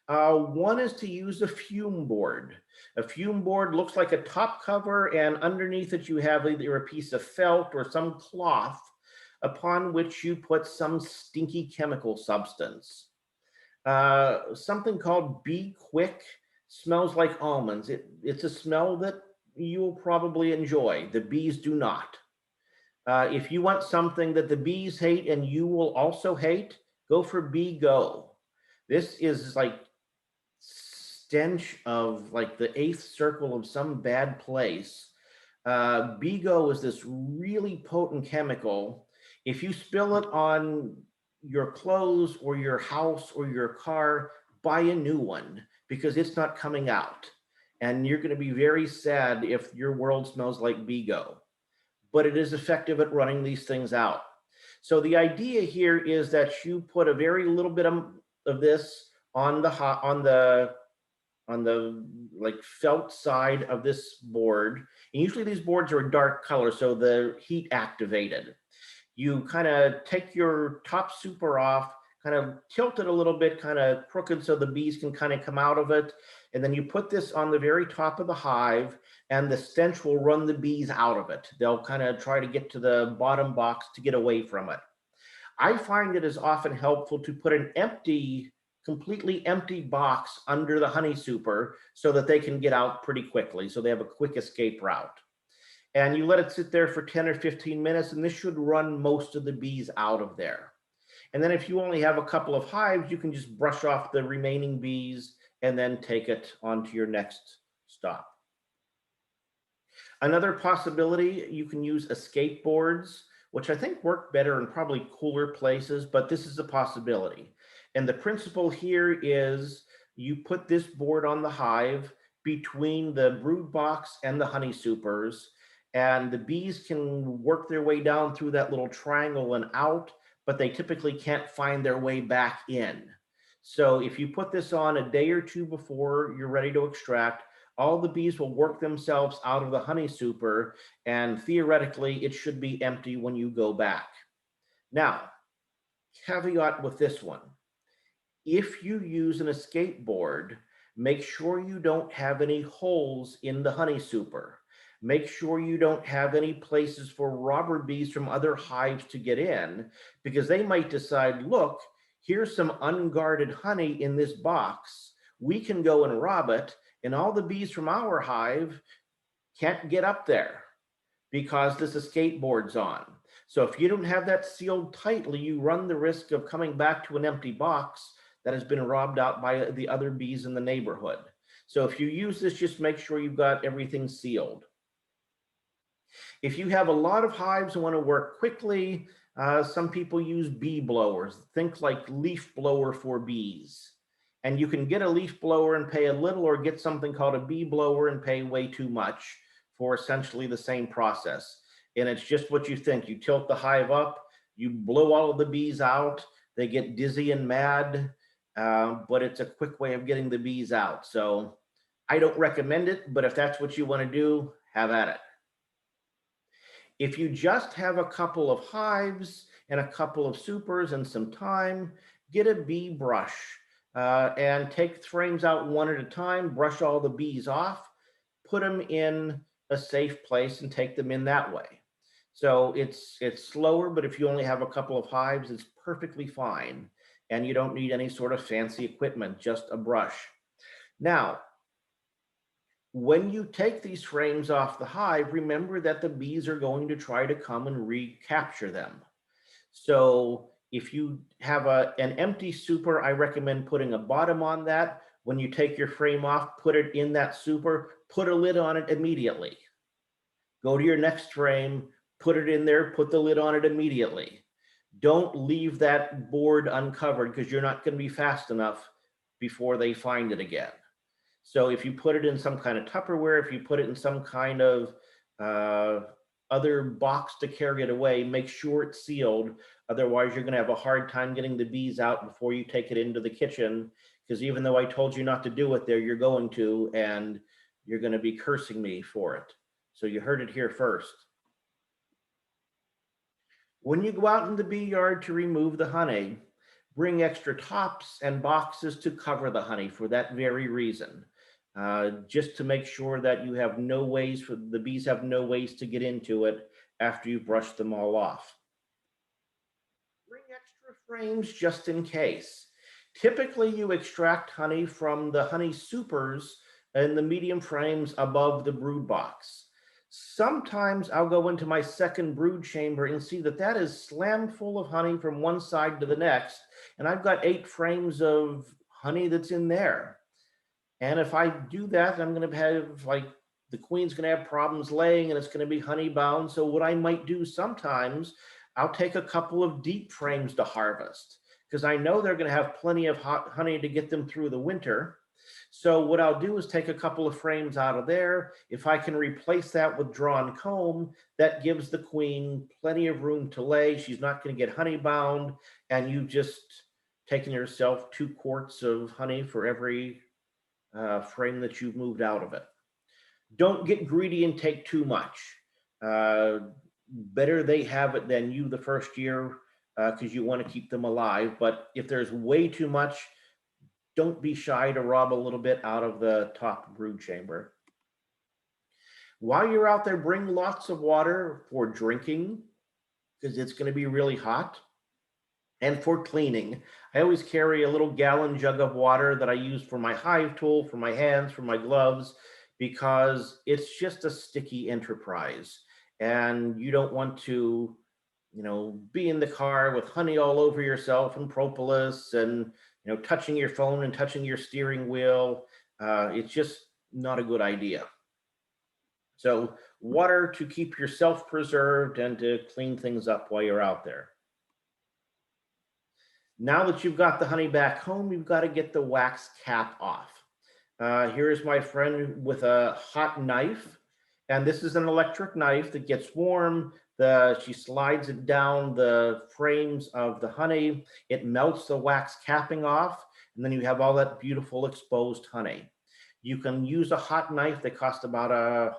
One is to use a fume board. A fume board looks like a top cover, and underneath it you have either a piece of felt or some cloth upon which you put some stinky chemical substance. Something called Bee Quick smells like almonds. It's a smell that you'll probably enjoy. The bees do not. If you want something that the bees hate and you will also hate, go for Bee Go. This is like stench of like the 8th circle of some bad place. Bee Go is this really potent chemical. If you spill it on your clothes or your house or your car, buy a new one, because it's not coming out. And you're going to be very sad if your world smells like Bee Go. but it is effective at running these things out. So the idea here is that you put a very little bit of this on the like felt side of this board. And usually these boards are a dark color, so the heat activated. You kind of take your top super off, kind of tilt it a little bit, kind of crooked so the bees can kind of come out of it. And then you put this on the very top of the hive, and the stench will run the bees out of it. They'll kind of try to get to the bottom box to get away from it. I find it is often helpful to put an completely empty box under the honey super so that they can get out pretty quickly, so they have a quick escape route. And you let it sit there for 10 or 15 minutes, and this should run most of the bees out of there. And then if you only have a couple of hives, you can just brush off the remaining bees and then take it onto your next stop. Another possibility, you can use escape boards, which I think work better in probably cooler places, but this is a possibility. And the principle here is you put this board on the hive between the brood box and the honey supers, and the bees can work their way down through that little triangle and out, but they typically can't find their way back in. So if you put this on a day or two before you're ready to extract, all the bees will work themselves out of the honey super, and theoretically it should be empty when you go back. Now, caveat with this one. If you use an escape board, make sure you don't have any holes in the honey super. Make sure you don't have any places for robber bees from other hives to get in, because they might decide, look, here's some unguarded honey in this box. We can go and rob it, and all the bees from our hive can't get up there because this escape board's on. So if you don't have that sealed tightly, you run the risk of coming back to an empty box that has been robbed out by the other bees in the neighborhood. So if you use this, just make sure you've got everything sealed. If you have a lot of hives and want to work quickly, some people use bee blowers. Think like leaf blower for bees. And you can get a leaf blower and pay a little, or get something called a bee blower and pay way too much for essentially the same process. And it's just what you think. You tilt the hive up, you blow all of the bees out, they get dizzy and mad, but it's a quick way of getting the bees out. So I don't recommend it, but if that's what you want to do, have at it. If you just have a couple of hives and a couple of supers and some time, get a bee brush and take frames out one at a time, brush all the bees off, put them in a safe place and take them in that way. So it's slower, but if you only have a couple of hives, it's perfectly fine. And you don't need any sort of fancy equipment, just a brush. Now, when you take these frames off the hive, remember that the bees are going to try to come and recapture them. So if you have an empty super, I recommend putting a bottom on that. When you take your frame off, put it in that super, put a lid on it immediately. Go to your next frame, put it in there, put the lid on it immediately. Don't leave that board uncovered, because you're not going to be fast enough before they find it again. So if you put it in some kind of Tupperware, if you put it in some kind of other box to carry it away, make sure it's sealed. Otherwise, you're going to have a hard time getting the bees out before you take it into the kitchen, because even though I told you not to do it there, you're going to, and you're going to be cursing me for it. So you heard it here first. When you go out in the bee yard to remove the honey, bring extra tops and boxes to cover the honey for that very reason. Just to make sure that you have no ways for the bees have no ways to get into it after you brush them all off. Bring extra frames just in case. Typically, you extract honey from the honey supers and the medium frames above the brood box. Sometimes I'll go into my second brood chamber and see that that is slammed full of honey from one side to the next, and I've got 8 frames of honey that's in there. And if I do that, I'm going to have, like, the queen's going to have problems laying, and it's going to be honey bound. So what I might do sometimes, I'll take a couple of deep frames to harvest, because I know they're going to have plenty of hot honey to get them through the winter. So what I'll do is take a couple of frames out of there. If I can replace that with drawn comb, that gives the queen plenty of room to lay. She's not going to get honey bound, and you've just taken yourself 2 quarts of honey for every frame that you've moved out of it. Don't get greedy and take too much. Better they have it than you the first year, because you want to keep them alive. But if there's way too much, don't be shy to rob a little bit out of the top brood chamber. While you're out there, bring lots of water for drinking, because it's going to be really hot, and for cleaning. I always carry a little gallon jug of water that I use for my hive tool, for my hands, for my gloves, because it's just a sticky enterprise. And you don't want to, be in the car with honey all over yourself and propolis and, touching your phone and touching your steering wheel. It's just not a good idea. So water to keep yourself preserved and to clean things up while you're out there. Now that you've got the honey back home, you've got to get the wax cap off. Here's my friend with a hot knife. And this is an electric knife that gets warm. She slides it down the frames of the honey. It melts the wax capping off. And then you have all that beautiful exposed honey. You can use a hot knife that costs about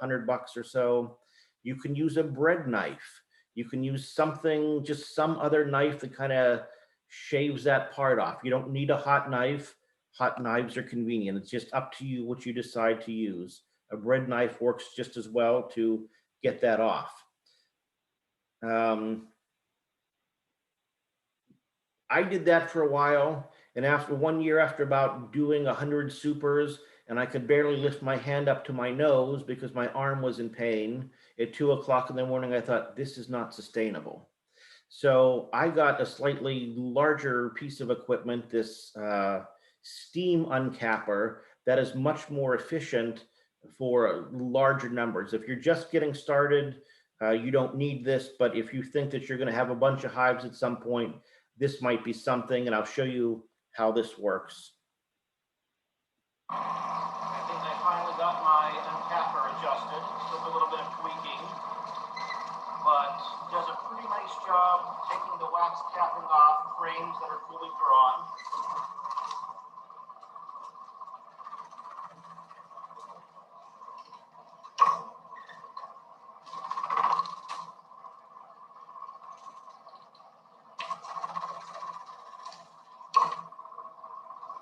$100 or so. You can use a bread knife. You can use something, just some other knife that kind of shaves that part off. You don't need a hot knife. Hot knives are convenient. It's just up to you what you decide to use. A bread knife works just as well to get that off. I did that for a while, and after 1 year, after about doing 100 supers, and I could barely lift my hand up to my nose because my arm was in pain, at 2 o'clock in the morning, I thought, this is not sustainable. So I got a slightly larger piece of equipment, this steam uncapper, that is much more efficient for larger numbers. If you're just getting started, you don't need this, but if you think that you're going to have a bunch of hives at some point, this might be something, and I'll show you how this works. I think I finally got my uncapper adjusted. Took a little bit of tweaking, but does a pretty nice job taking the wax capping off frames that are fully drawn.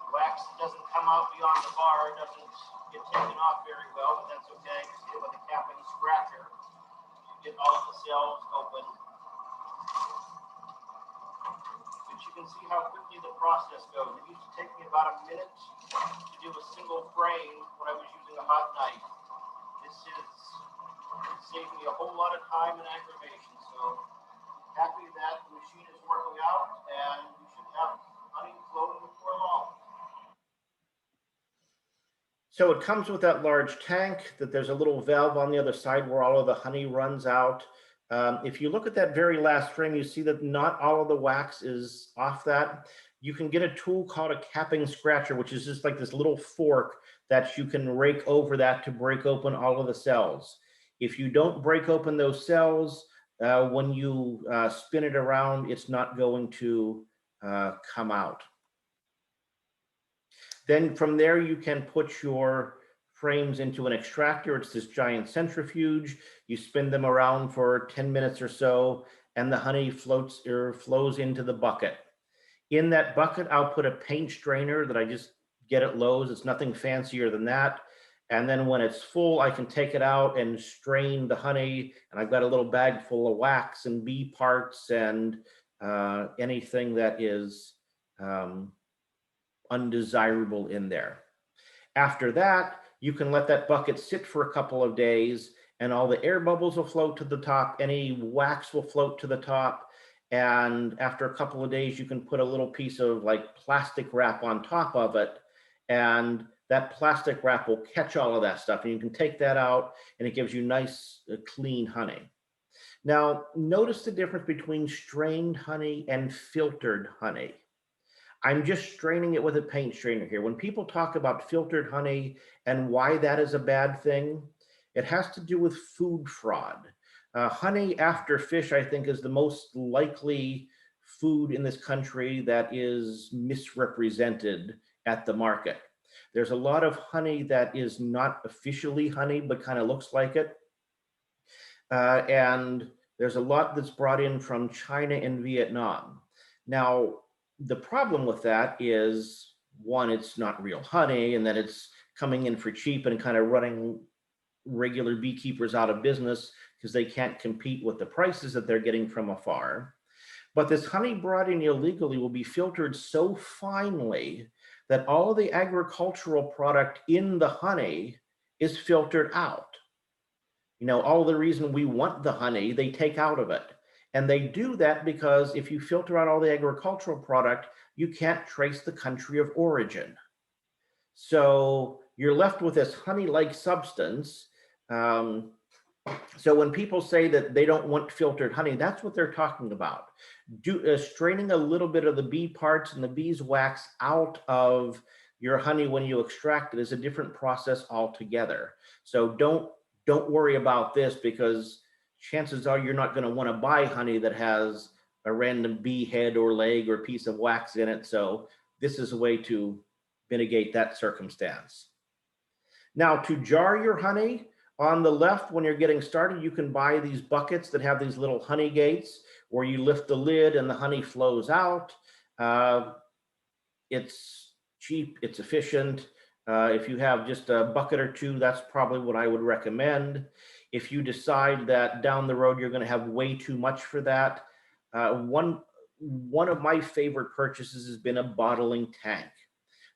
Wax doesn't come out beyond the bar, doesn't get taken off very well, but that's okay. Just hit it with a capping scratcher. You get all of the cells open. But you can see how quickly the process goes. It used to take me about a minute to do a single frame when I was using a hot knife. This saved me a whole lot of time and aggravation. So happy that the machine is working out, and we should have honey flowing before long. So it comes with that large tank that there's a little valve on the other side where all of the honey runs out. If you look at that very last frame, you see that not all of the wax is off that. You can get a tool called a capping scratcher, which is just like this little fork that you can rake over that to break open all of the cells. If you don't break open those cells, when you spin it around, it's not going to come out. Then from there, you can put your frames into an extractor. It's this giant centrifuge. You spin them around for 10 minutes or so, and the honey floats or flows into the bucket. In that bucket, I'll put a paint strainer that I just get at Lowe's. It's nothing fancier than that. And then when it's full, I can take it out and strain the honey. And I've got a little bag full of wax and bee parts and anything that is undesirable in there. After that, you can let that bucket sit for a couple of days, and all the air bubbles will float to the top. Any wax will float to the top. And after a couple of days, you can put a little piece of like plastic wrap on top of it. And that plastic wrap will catch all of that stuff. And you can take that out, and it gives you nice, clean honey. Now, notice the difference between strained honey and filtered honey. I'm just straining it with a paint strainer here. When people talk about filtered honey and why that is a bad thing, it has to do with food fraud. Honey after fish, I think, is the most likely food in this country that is misrepresented at the market. There's a lot of honey that is not officially honey, but kind of looks like it. And there's a lot that's brought in from China and Vietnam. Now, the problem with that is, one, it's not real honey, and then it's coming in for cheap and kind of running regular beekeepers out of business because they can't compete with the prices that they're getting from afar. But this honey brought in illegally will be filtered so finely that all of the agricultural product in the honey is filtered out. You know, all the reason we want the honey, they take out of it. And they do that because if you filter out all the agricultural product, you can't trace the country of origin. So you're left with this honey-like substance. So when people say that they don't want filtered honey, that's what they're talking about. Straining a little bit of the bee parts and the beeswax out of your honey when you extract it is a different process altogether. So don't worry about this, because chances are you're not going to want to buy honey that has a random bee head or leg or piece of wax in it. So this is a way to mitigate that circumstance. Now, to jar your honey, on the left, when you're getting started, you can buy these buckets that have these little honey gates where you lift the lid and the honey flows out. It's cheap, it's efficient. If you have just a bucket or two, that's probably what I would recommend. If you decide that down the road you're going to have way too much for that, one of my favorite purchases has been a bottling tank.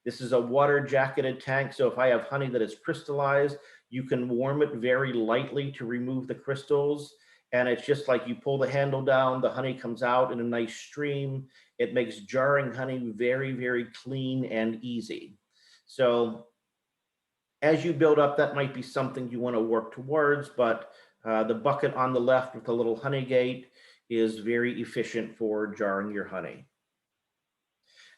This is a water jacketed tank, so if I have honey that is crystallized, you can warm it very lightly to remove the crystals, and it's just like you pull the handle down, the honey comes out in a nice stream. It makes jarring honey very, very clean and easy. So as you build up, that might be something you want to work towards, but the bucket on the left with the little honey gate is very efficient for jarring your honey.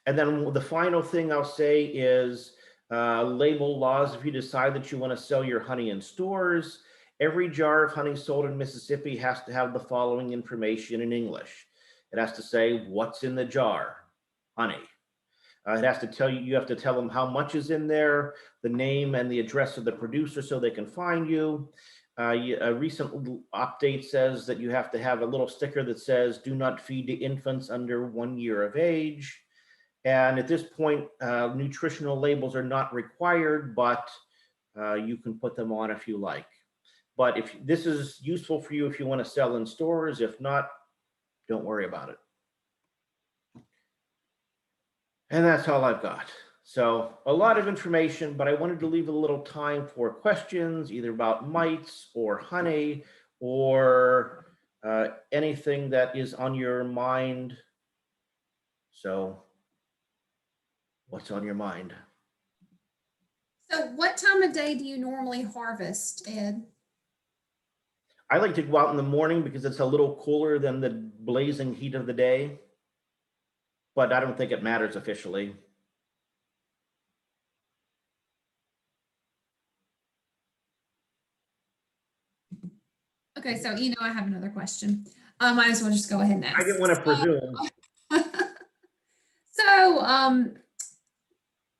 And then the final thing I'll say is label laws. If you decide that you want to sell your honey in stores, every jar of honey sold in Mississippi has to have the following information in English. It has to say what's in the jar, honey. It has to tell you, you have to tell them how much is in there, the name and the address of the producer so they can find you. A recent update says that you have to have a little sticker that says, do not feed to infants under 1 year of age. And at this point, nutritional labels are not required, but you can put them on if you like. But if this is useful for you if you want to sell in stores, if not, don't worry about it. And that's all I've got. So a lot of information, but I wanted to leave a little time for questions, either about mites or honey or anything that is on your mind. So what's on your mind? So what time of day do you normally harvest, Ed? I like to go out in the morning because it's a little cooler than the blazing heat of the day, but I don't think it matters officially. Okay, so I have another question. I might as well just go ahead and ask. I didn't want to presume.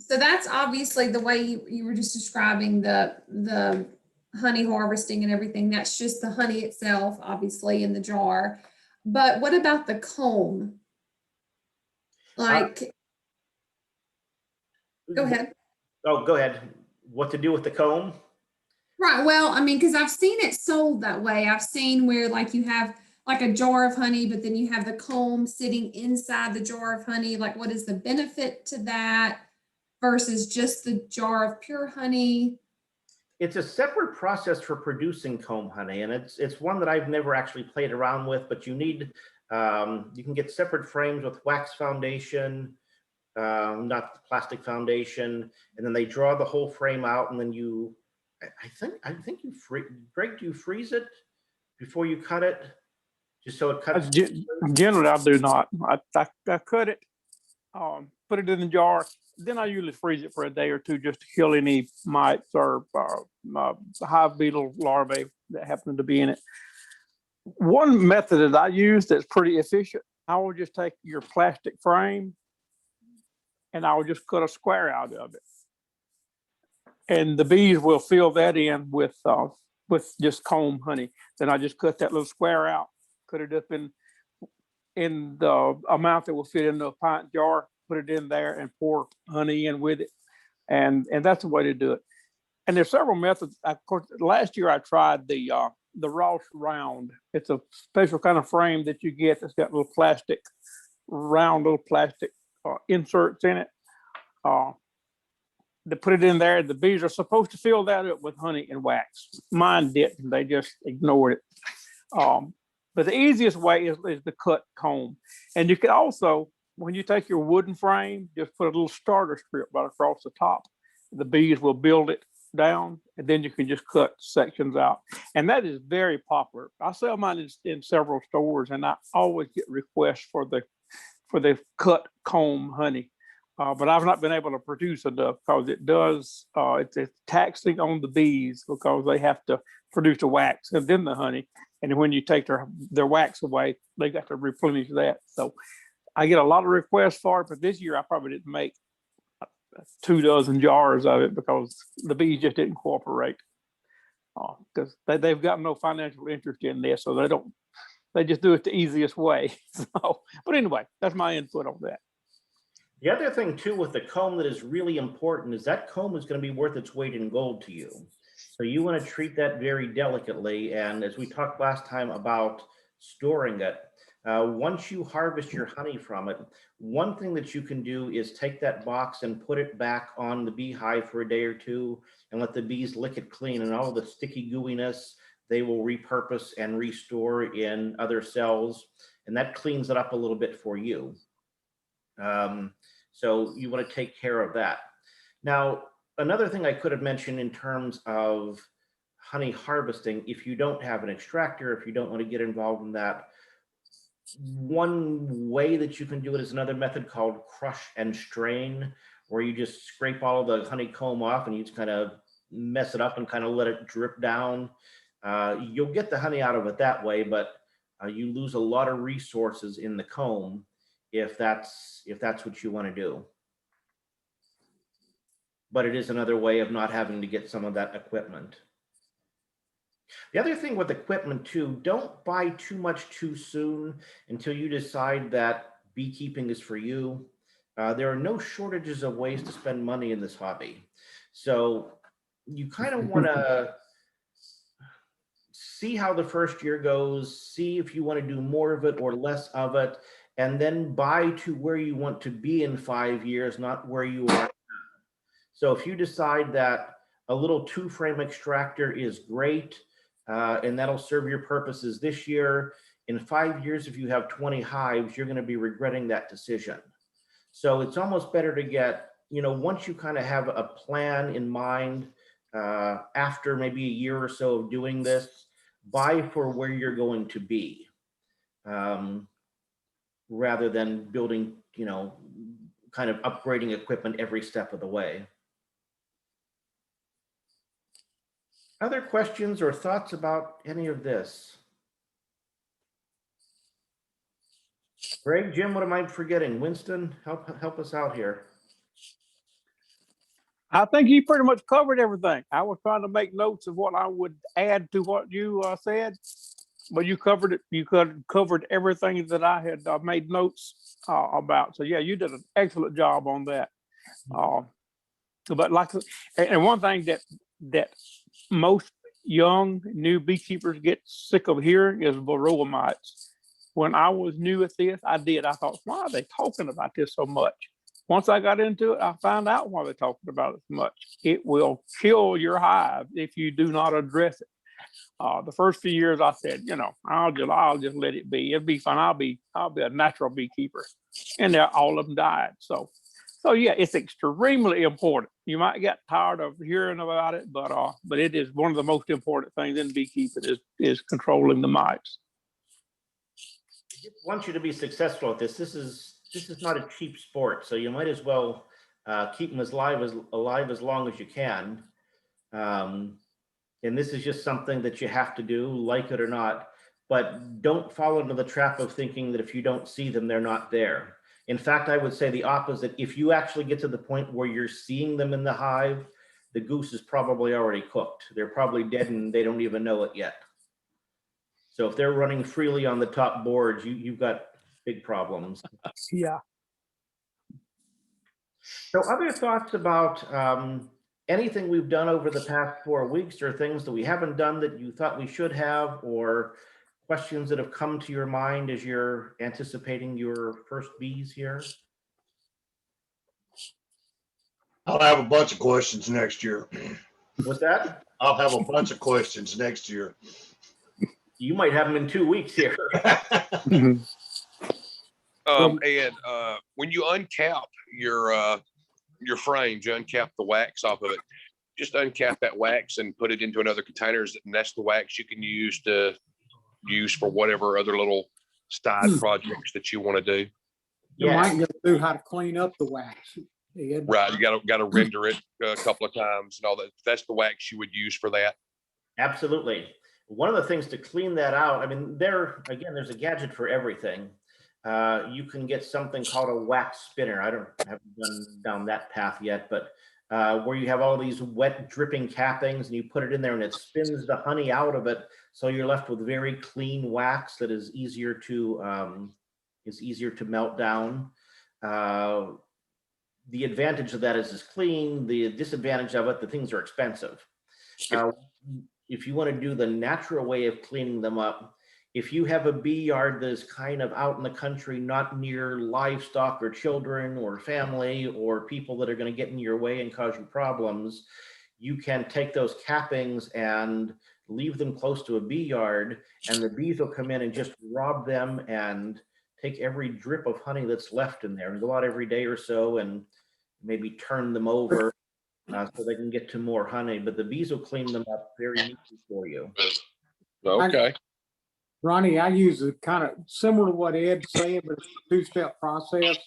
So that's obviously the way you were just describing the honey harvesting and everything. That's just the honey itself, obviously, in the jar. But what about the comb? Like, go ahead. Oh, go ahead. What to do with the comb? Right. Well, I mean, because I've seen it sold that way. I've seen where like you have like a jar of honey, but then you have the comb sitting inside the jar of honey. Like, what is the benefit to that versus just the jar of pure honey? It's a separate process for producing comb honey, and it's one that I've never actually played around with, but you need, you can get separate frames with wax foundation, not plastic foundation, and then they draw the whole frame out, and then you, I think you Greg, do you freeze it before you cut it? Just so it cuts. Generally, I do not. I cut it. put it in the jar. Then I usually freeze it for a day or two just to kill any mites or hive beetle larvae that happen to be in it. One method that I use that's pretty efficient, I will just take your plastic frame and I will just cut a square out of it. And the bees will fill that in with just comb honey. Then I just cut that little square out, cut it up in the amount that will fit into a pint jar, put it in there and pour honey in with it. And that's the way to do it. And there's several methods. Of course, last year I tried the Ross round. It's a special kind of frame that you get that's got little plastic, round little plastic inserts in it. They put it in there. The bees are supposed to fill that up with honey and wax. Mine didn't. They just ignored it. But the easiest way is the cut comb. And you can also, when you take your wooden frame, just put a little starter strip right across the top. The bees will build it down, and then you can just cut sections out. And that is very popular. I sell mine in several stores, and I always get requests for the cut comb honey. But I've not been able to produce enough because it's taxing on the bees because they have to produce the wax and then the honey. And when you take their wax away, they got to replenish that. So I get a lot of requests for it, but this year I probably didn't make 24 jars of it because the bees just didn't cooperate because they've got no financial interest in this. So they just do it the easiest way. So, but anyway, that's my input on that. The other thing too with the comb that is really important is that comb is going to be worth its weight in gold to you. So you want to treat that very delicately. And as we talked last time about storing it, once you harvest your honey from it, one thing that you can do is take that box and put it back on the beehive for a day or two and let the bees lick it clean, and all the sticky gooiness they will repurpose and restore in other cells, and that cleans it up a little bit for you. So you want to take care of that. Now, another thing I could have mentioned in terms of honey harvesting, if you don't have an extractor, if you don't want to get involved in that, one way that you can do it is another method called crush and strain, where you just scrape all of the honeycomb off and you just kind of mess it up and kind of let it drip down. You'll get the honey out of it that way, but you lose a lot of resources in the comb if that's what you want to do. But it is another way of not having to get some of that equipment. The other thing with equipment too, don't buy too much too soon until you decide that beekeeping is for you. There are no shortages of ways to spend money in this hobby. So you kind of want to see how the first year goes, see if you want to do more of it or less of it, and then buy to where you want to be in 5 years, not where you are now. So if you decide that a little 2-frame extractor is great, and that'll serve your purposes this year, in 5 years, if you have 20 hives, you're going to be regretting that decision. So it's almost better to get, once you kind of have a plan in mind, after maybe a year or so of doing this, buy for where you're going to be, rather than building, kind of upgrading equipment every step of the way. Other questions or thoughts about any of this? Greg, Jim, what am I forgetting? Winston, help us out here. I think you pretty much covered everything. I was trying to make notes of what I would add to what you said, but you covered it. You covered everything that I had made notes about. So yeah, you did an excellent job on that. But and one thing that most young new beekeepers get sick of hearing is Varroa mites. When I was new at this, I thought, why are they talking about this so much? Once I got into it, I found out why they're talking about it so much. It will kill your hive if you do not address it. The first few years I said, I'll just let it be. It'll be fine. I'll be a natural beekeeper. And all of them died. So yeah, it's extremely important. You might get tired of hearing about it, but it is one of the most important things in beekeeping is controlling the mites. I want you to be successful at this. This is this is not a cheap sport, so you might as well keep them as alive as long as you can. And this is just something that you have to do, like it or not. But don't fall into the trap of thinking that if you don't see them, they're not there. In fact, I would say the opposite. If you actually get to the point where you're seeing them in the hive, the goose is probably already cooked. They're probably dead and they don't even know it yet. So if they're running freely on the top boards, you've got big problems. Yeah. So other thoughts about anything we've done over the past 4 weeks, or things that we haven't done that you thought we should have, or questions that have come to your mind as you're anticipating your first bees here? I'll have a bunch of questions next year. What's that? I'll have a bunch of questions next year. You might have them in 2 weeks here. Mhm. And when you uncap your frames, you uncap the wax off of it. Just uncap that wax and put it into another container, and that's the wax you can use for whatever other little side projects that you want to do. You Yeah. might go through how to clean up the wax. Ed. Right, you got to render it a couple of times and all that. That's the wax you would use for that. Absolutely. One of the things to clean that out, I mean, there's a gadget for everything. You can get something called a wax spinner. I haven't gone down that path yet, but where you have all these wet dripping cappings and you put it in there and it spins the honey out of it. So you're left with very clean wax that is easier to melt down. The advantage of that is it's clean. The disadvantage of it, the things are expensive. If you want to do the natural way of cleaning them up, if you have a bee yard that is kind of out in the country, not near livestock or children or family or people that are going to get in your way and cause you problems, you can take those cappings and leave them close to a bee yard, and the bees will come in and just rob them and take every drip of honey that's left in there and go out every day or so and maybe turn them over so they can get to more honey. But the bees will clean them up very neatly for you. Okay. Ronnie, I use a kind of similar to what Ed's saying, but it's a two-step process.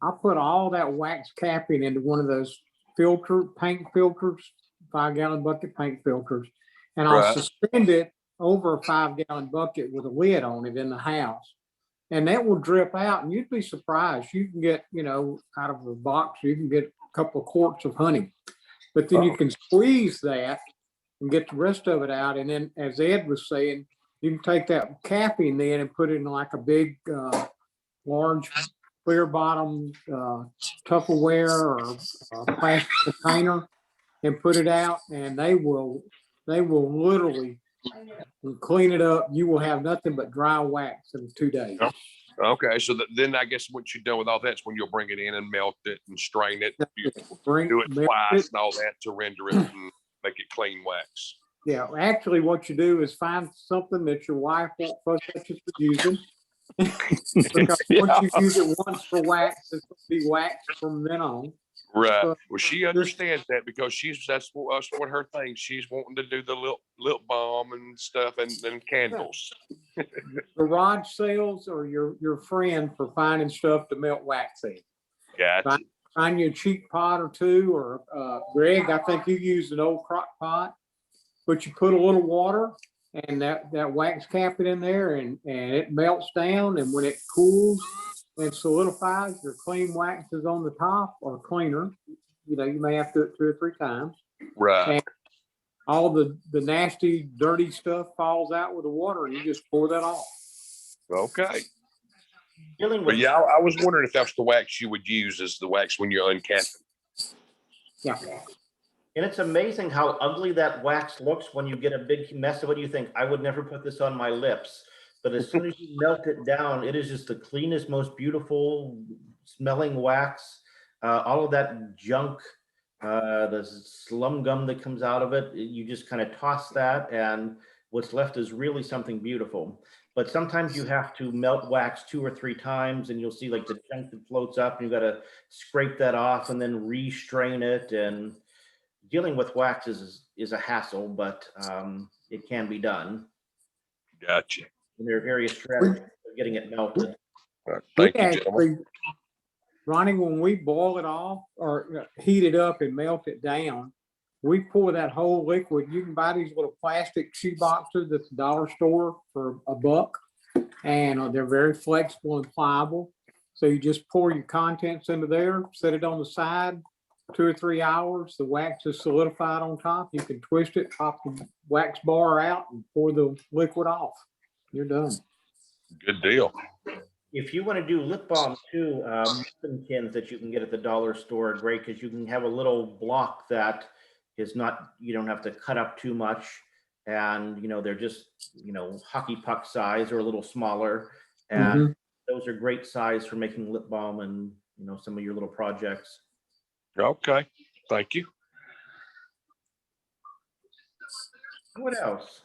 I put all that wax capping into one of those paint filters, 5-gallon bucket paint filters, and I'll Right. suspend it over a 5-gallon bucket with a lid on it in the house. And that will drip out, and you'd be surprised. You can get, out of a box, you can get a couple of quarts of honey. But then you can squeeze that and get the rest of it out. And then, as Ed was saying, you can take that capping then and put it in like a big, large, clear bottom Tupperware or plastic container and put it out, and they will literally clean it up. You will have nothing but dry wax in 2 days. Okay. So then I guess what you've done with all that's when you'll bring it in and melt it and strain it. You do it twice and all that to render it and make it clean wax. Yeah, actually what you do is find something that your wife won't fuss at you for using. Because once you use it once for wax, it's going to be wax from then on. Right. So Well, she understands that because that's what her thing. She's wanting to do the lip balm and stuff and candles. garage sales are your friend for finding stuff to melt wax in. Gotcha. Find you a cheap pot or two, or Greg, I think you used an old crock pot, but you put a little water and that wax cap it in there and it melts down, and when it cools and solidifies, your clean wax is on the top or cleaner. You may have to do it 2 or 3 times. Right. And all the nasty, dirty stuff falls out with the water, and you just pour that off. Okay. Dealing But with yeah, I was wondering if that's the wax you would use as the wax when you're uncapping. Yeah. And it's amazing how ugly that wax looks when you get a big mess of it. You think, I would never put this on my lips. But as soon as you melt it down, it is just the cleanest, most beautiful smelling wax. All of that junk, the slum gum that comes out of it, you just kind of toss that, and what's left is really something beautiful. But sometimes you have to melt wax 2 or 3 times, and you'll see like the junk that floats up, and you've got to scrape that off and then restrain it. And dealing with wax is a hassle, but it can be done. Gotcha. And there are various strategies for getting it melted. Thank you, gentlemen. Ronnie, when we boil it off or heat it up and melt it down, we pour that whole liquid. You can buy these little plastic shoe boxes at the dollar store for $1, and they're very flexible and pliable. So you just pour your contents into there, set it on the side, 2 or 3 hours. The wax is solidified on top. You can twist it, pop the wax bar out, and pour the liquid off. You're done. Good deal. If you want to do lip balm too, muffin tins that you can get at the dollar store are great because you can have a little block that is not, you don't have to cut up too much. And, they're just, hockey puck size or a little smaller. And those are great size for making lip balm and, some of your little projects. Okay. Thank you. What else?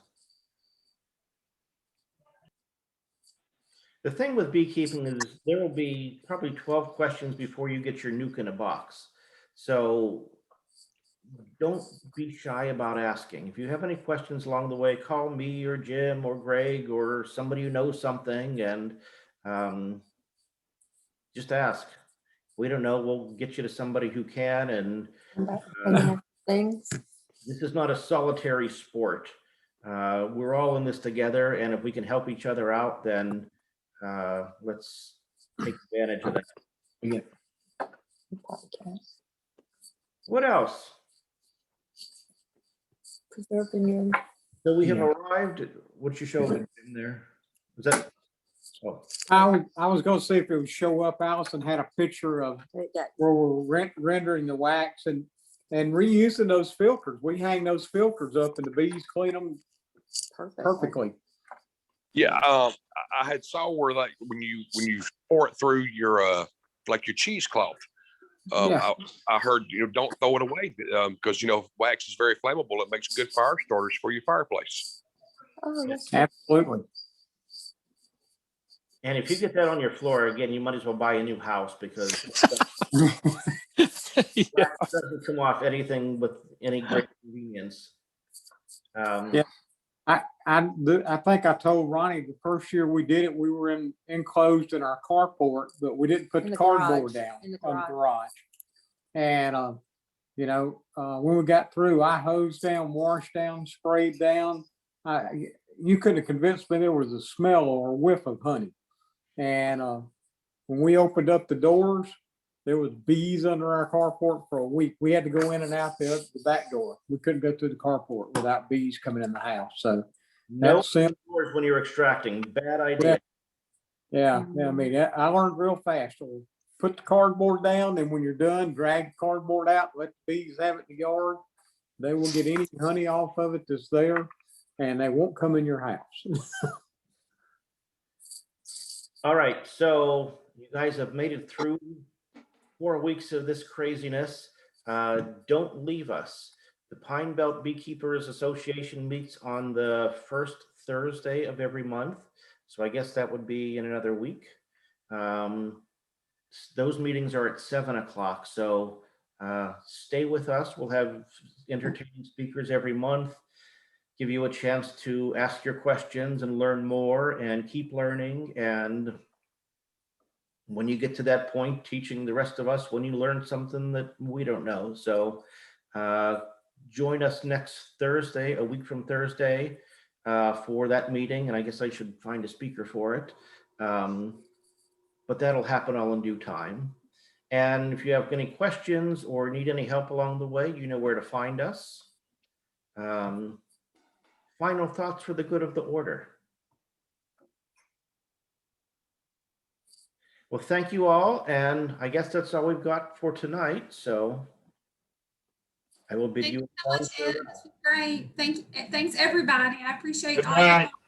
The thing with beekeeping is there will be probably 12 questions before you get your nuke in a box. So don't be shy about asking. If you have any questions along the way, call me or Jim or Greg or somebody who knows something and just ask. We don't know, we'll get you to somebody who can. And things. this is not a solitary sport. We're all in this together, and if we can help each other out, then let's take advantage of that. Yeah. What else? Preserving your. So we have arrived. What you show in there? Was that? Oh, I was going to see if it would show up. Allison had a picture of where we're rendering the wax and reusing those filters. We hang those filters up, and the bees clean them perfectly. Yeah, I had saw where like when you pour it through your like your cheesecloth. Yeah. I heard don't throw it away because wax is very flammable. It makes good fire starters for your fireplace. Oh, that's Absolutely. and if you get that on your floor again, you might as well buy a new house because it doesn't come off anything with any great convenience. Yeah. I think I told Ronnie the first year we did it, we were enclosed in our carport, but we didn't put the cardboard down in the on the garage. And when we got through, I hosed down, washed down, sprayed down. You couldn't have convinced me there was a smell or a whiff of honey. And when we opened up the doors, there was bees under our carport for a week. We had to go in and out the back door. We couldn't go through the carport without bees coming in the house. So no that's simple. doors when you're extracting. Bad idea. Yeah. I mean, I learned real fast. So put the cardboard down, and when you're done, drag the cardboard out, let the bees have it in the yard. They will get any honey off of it that's there, and they won't come in your house. All right, so you guys have made it through 4 weeks of this craziness. Don't leave us. The Pine Belt Beekeepers Association meets on the first Thursday of every month. So I guess that would be in another week. Those meetings are at 7 o'clock. So stay with us. We'll have entertaining speakers every month, give you a chance to ask your questions and learn more and keep learning. And when you get to that point, teaching the rest of us when you learn something that we don't know. So join us next Thursday, a week from Thursday, for that meeting. And I guess I should find a speaker for it. But that'll happen all in due time. And if you have any questions or need any help along the way, you know where to find us. Final thoughts for the good of the order. Well, thank you all. And I guess that's all we've got for tonight. So I will bid Thank you you so much, Ed. This was great. Thanks everybody. I appreciate Good all your night. help.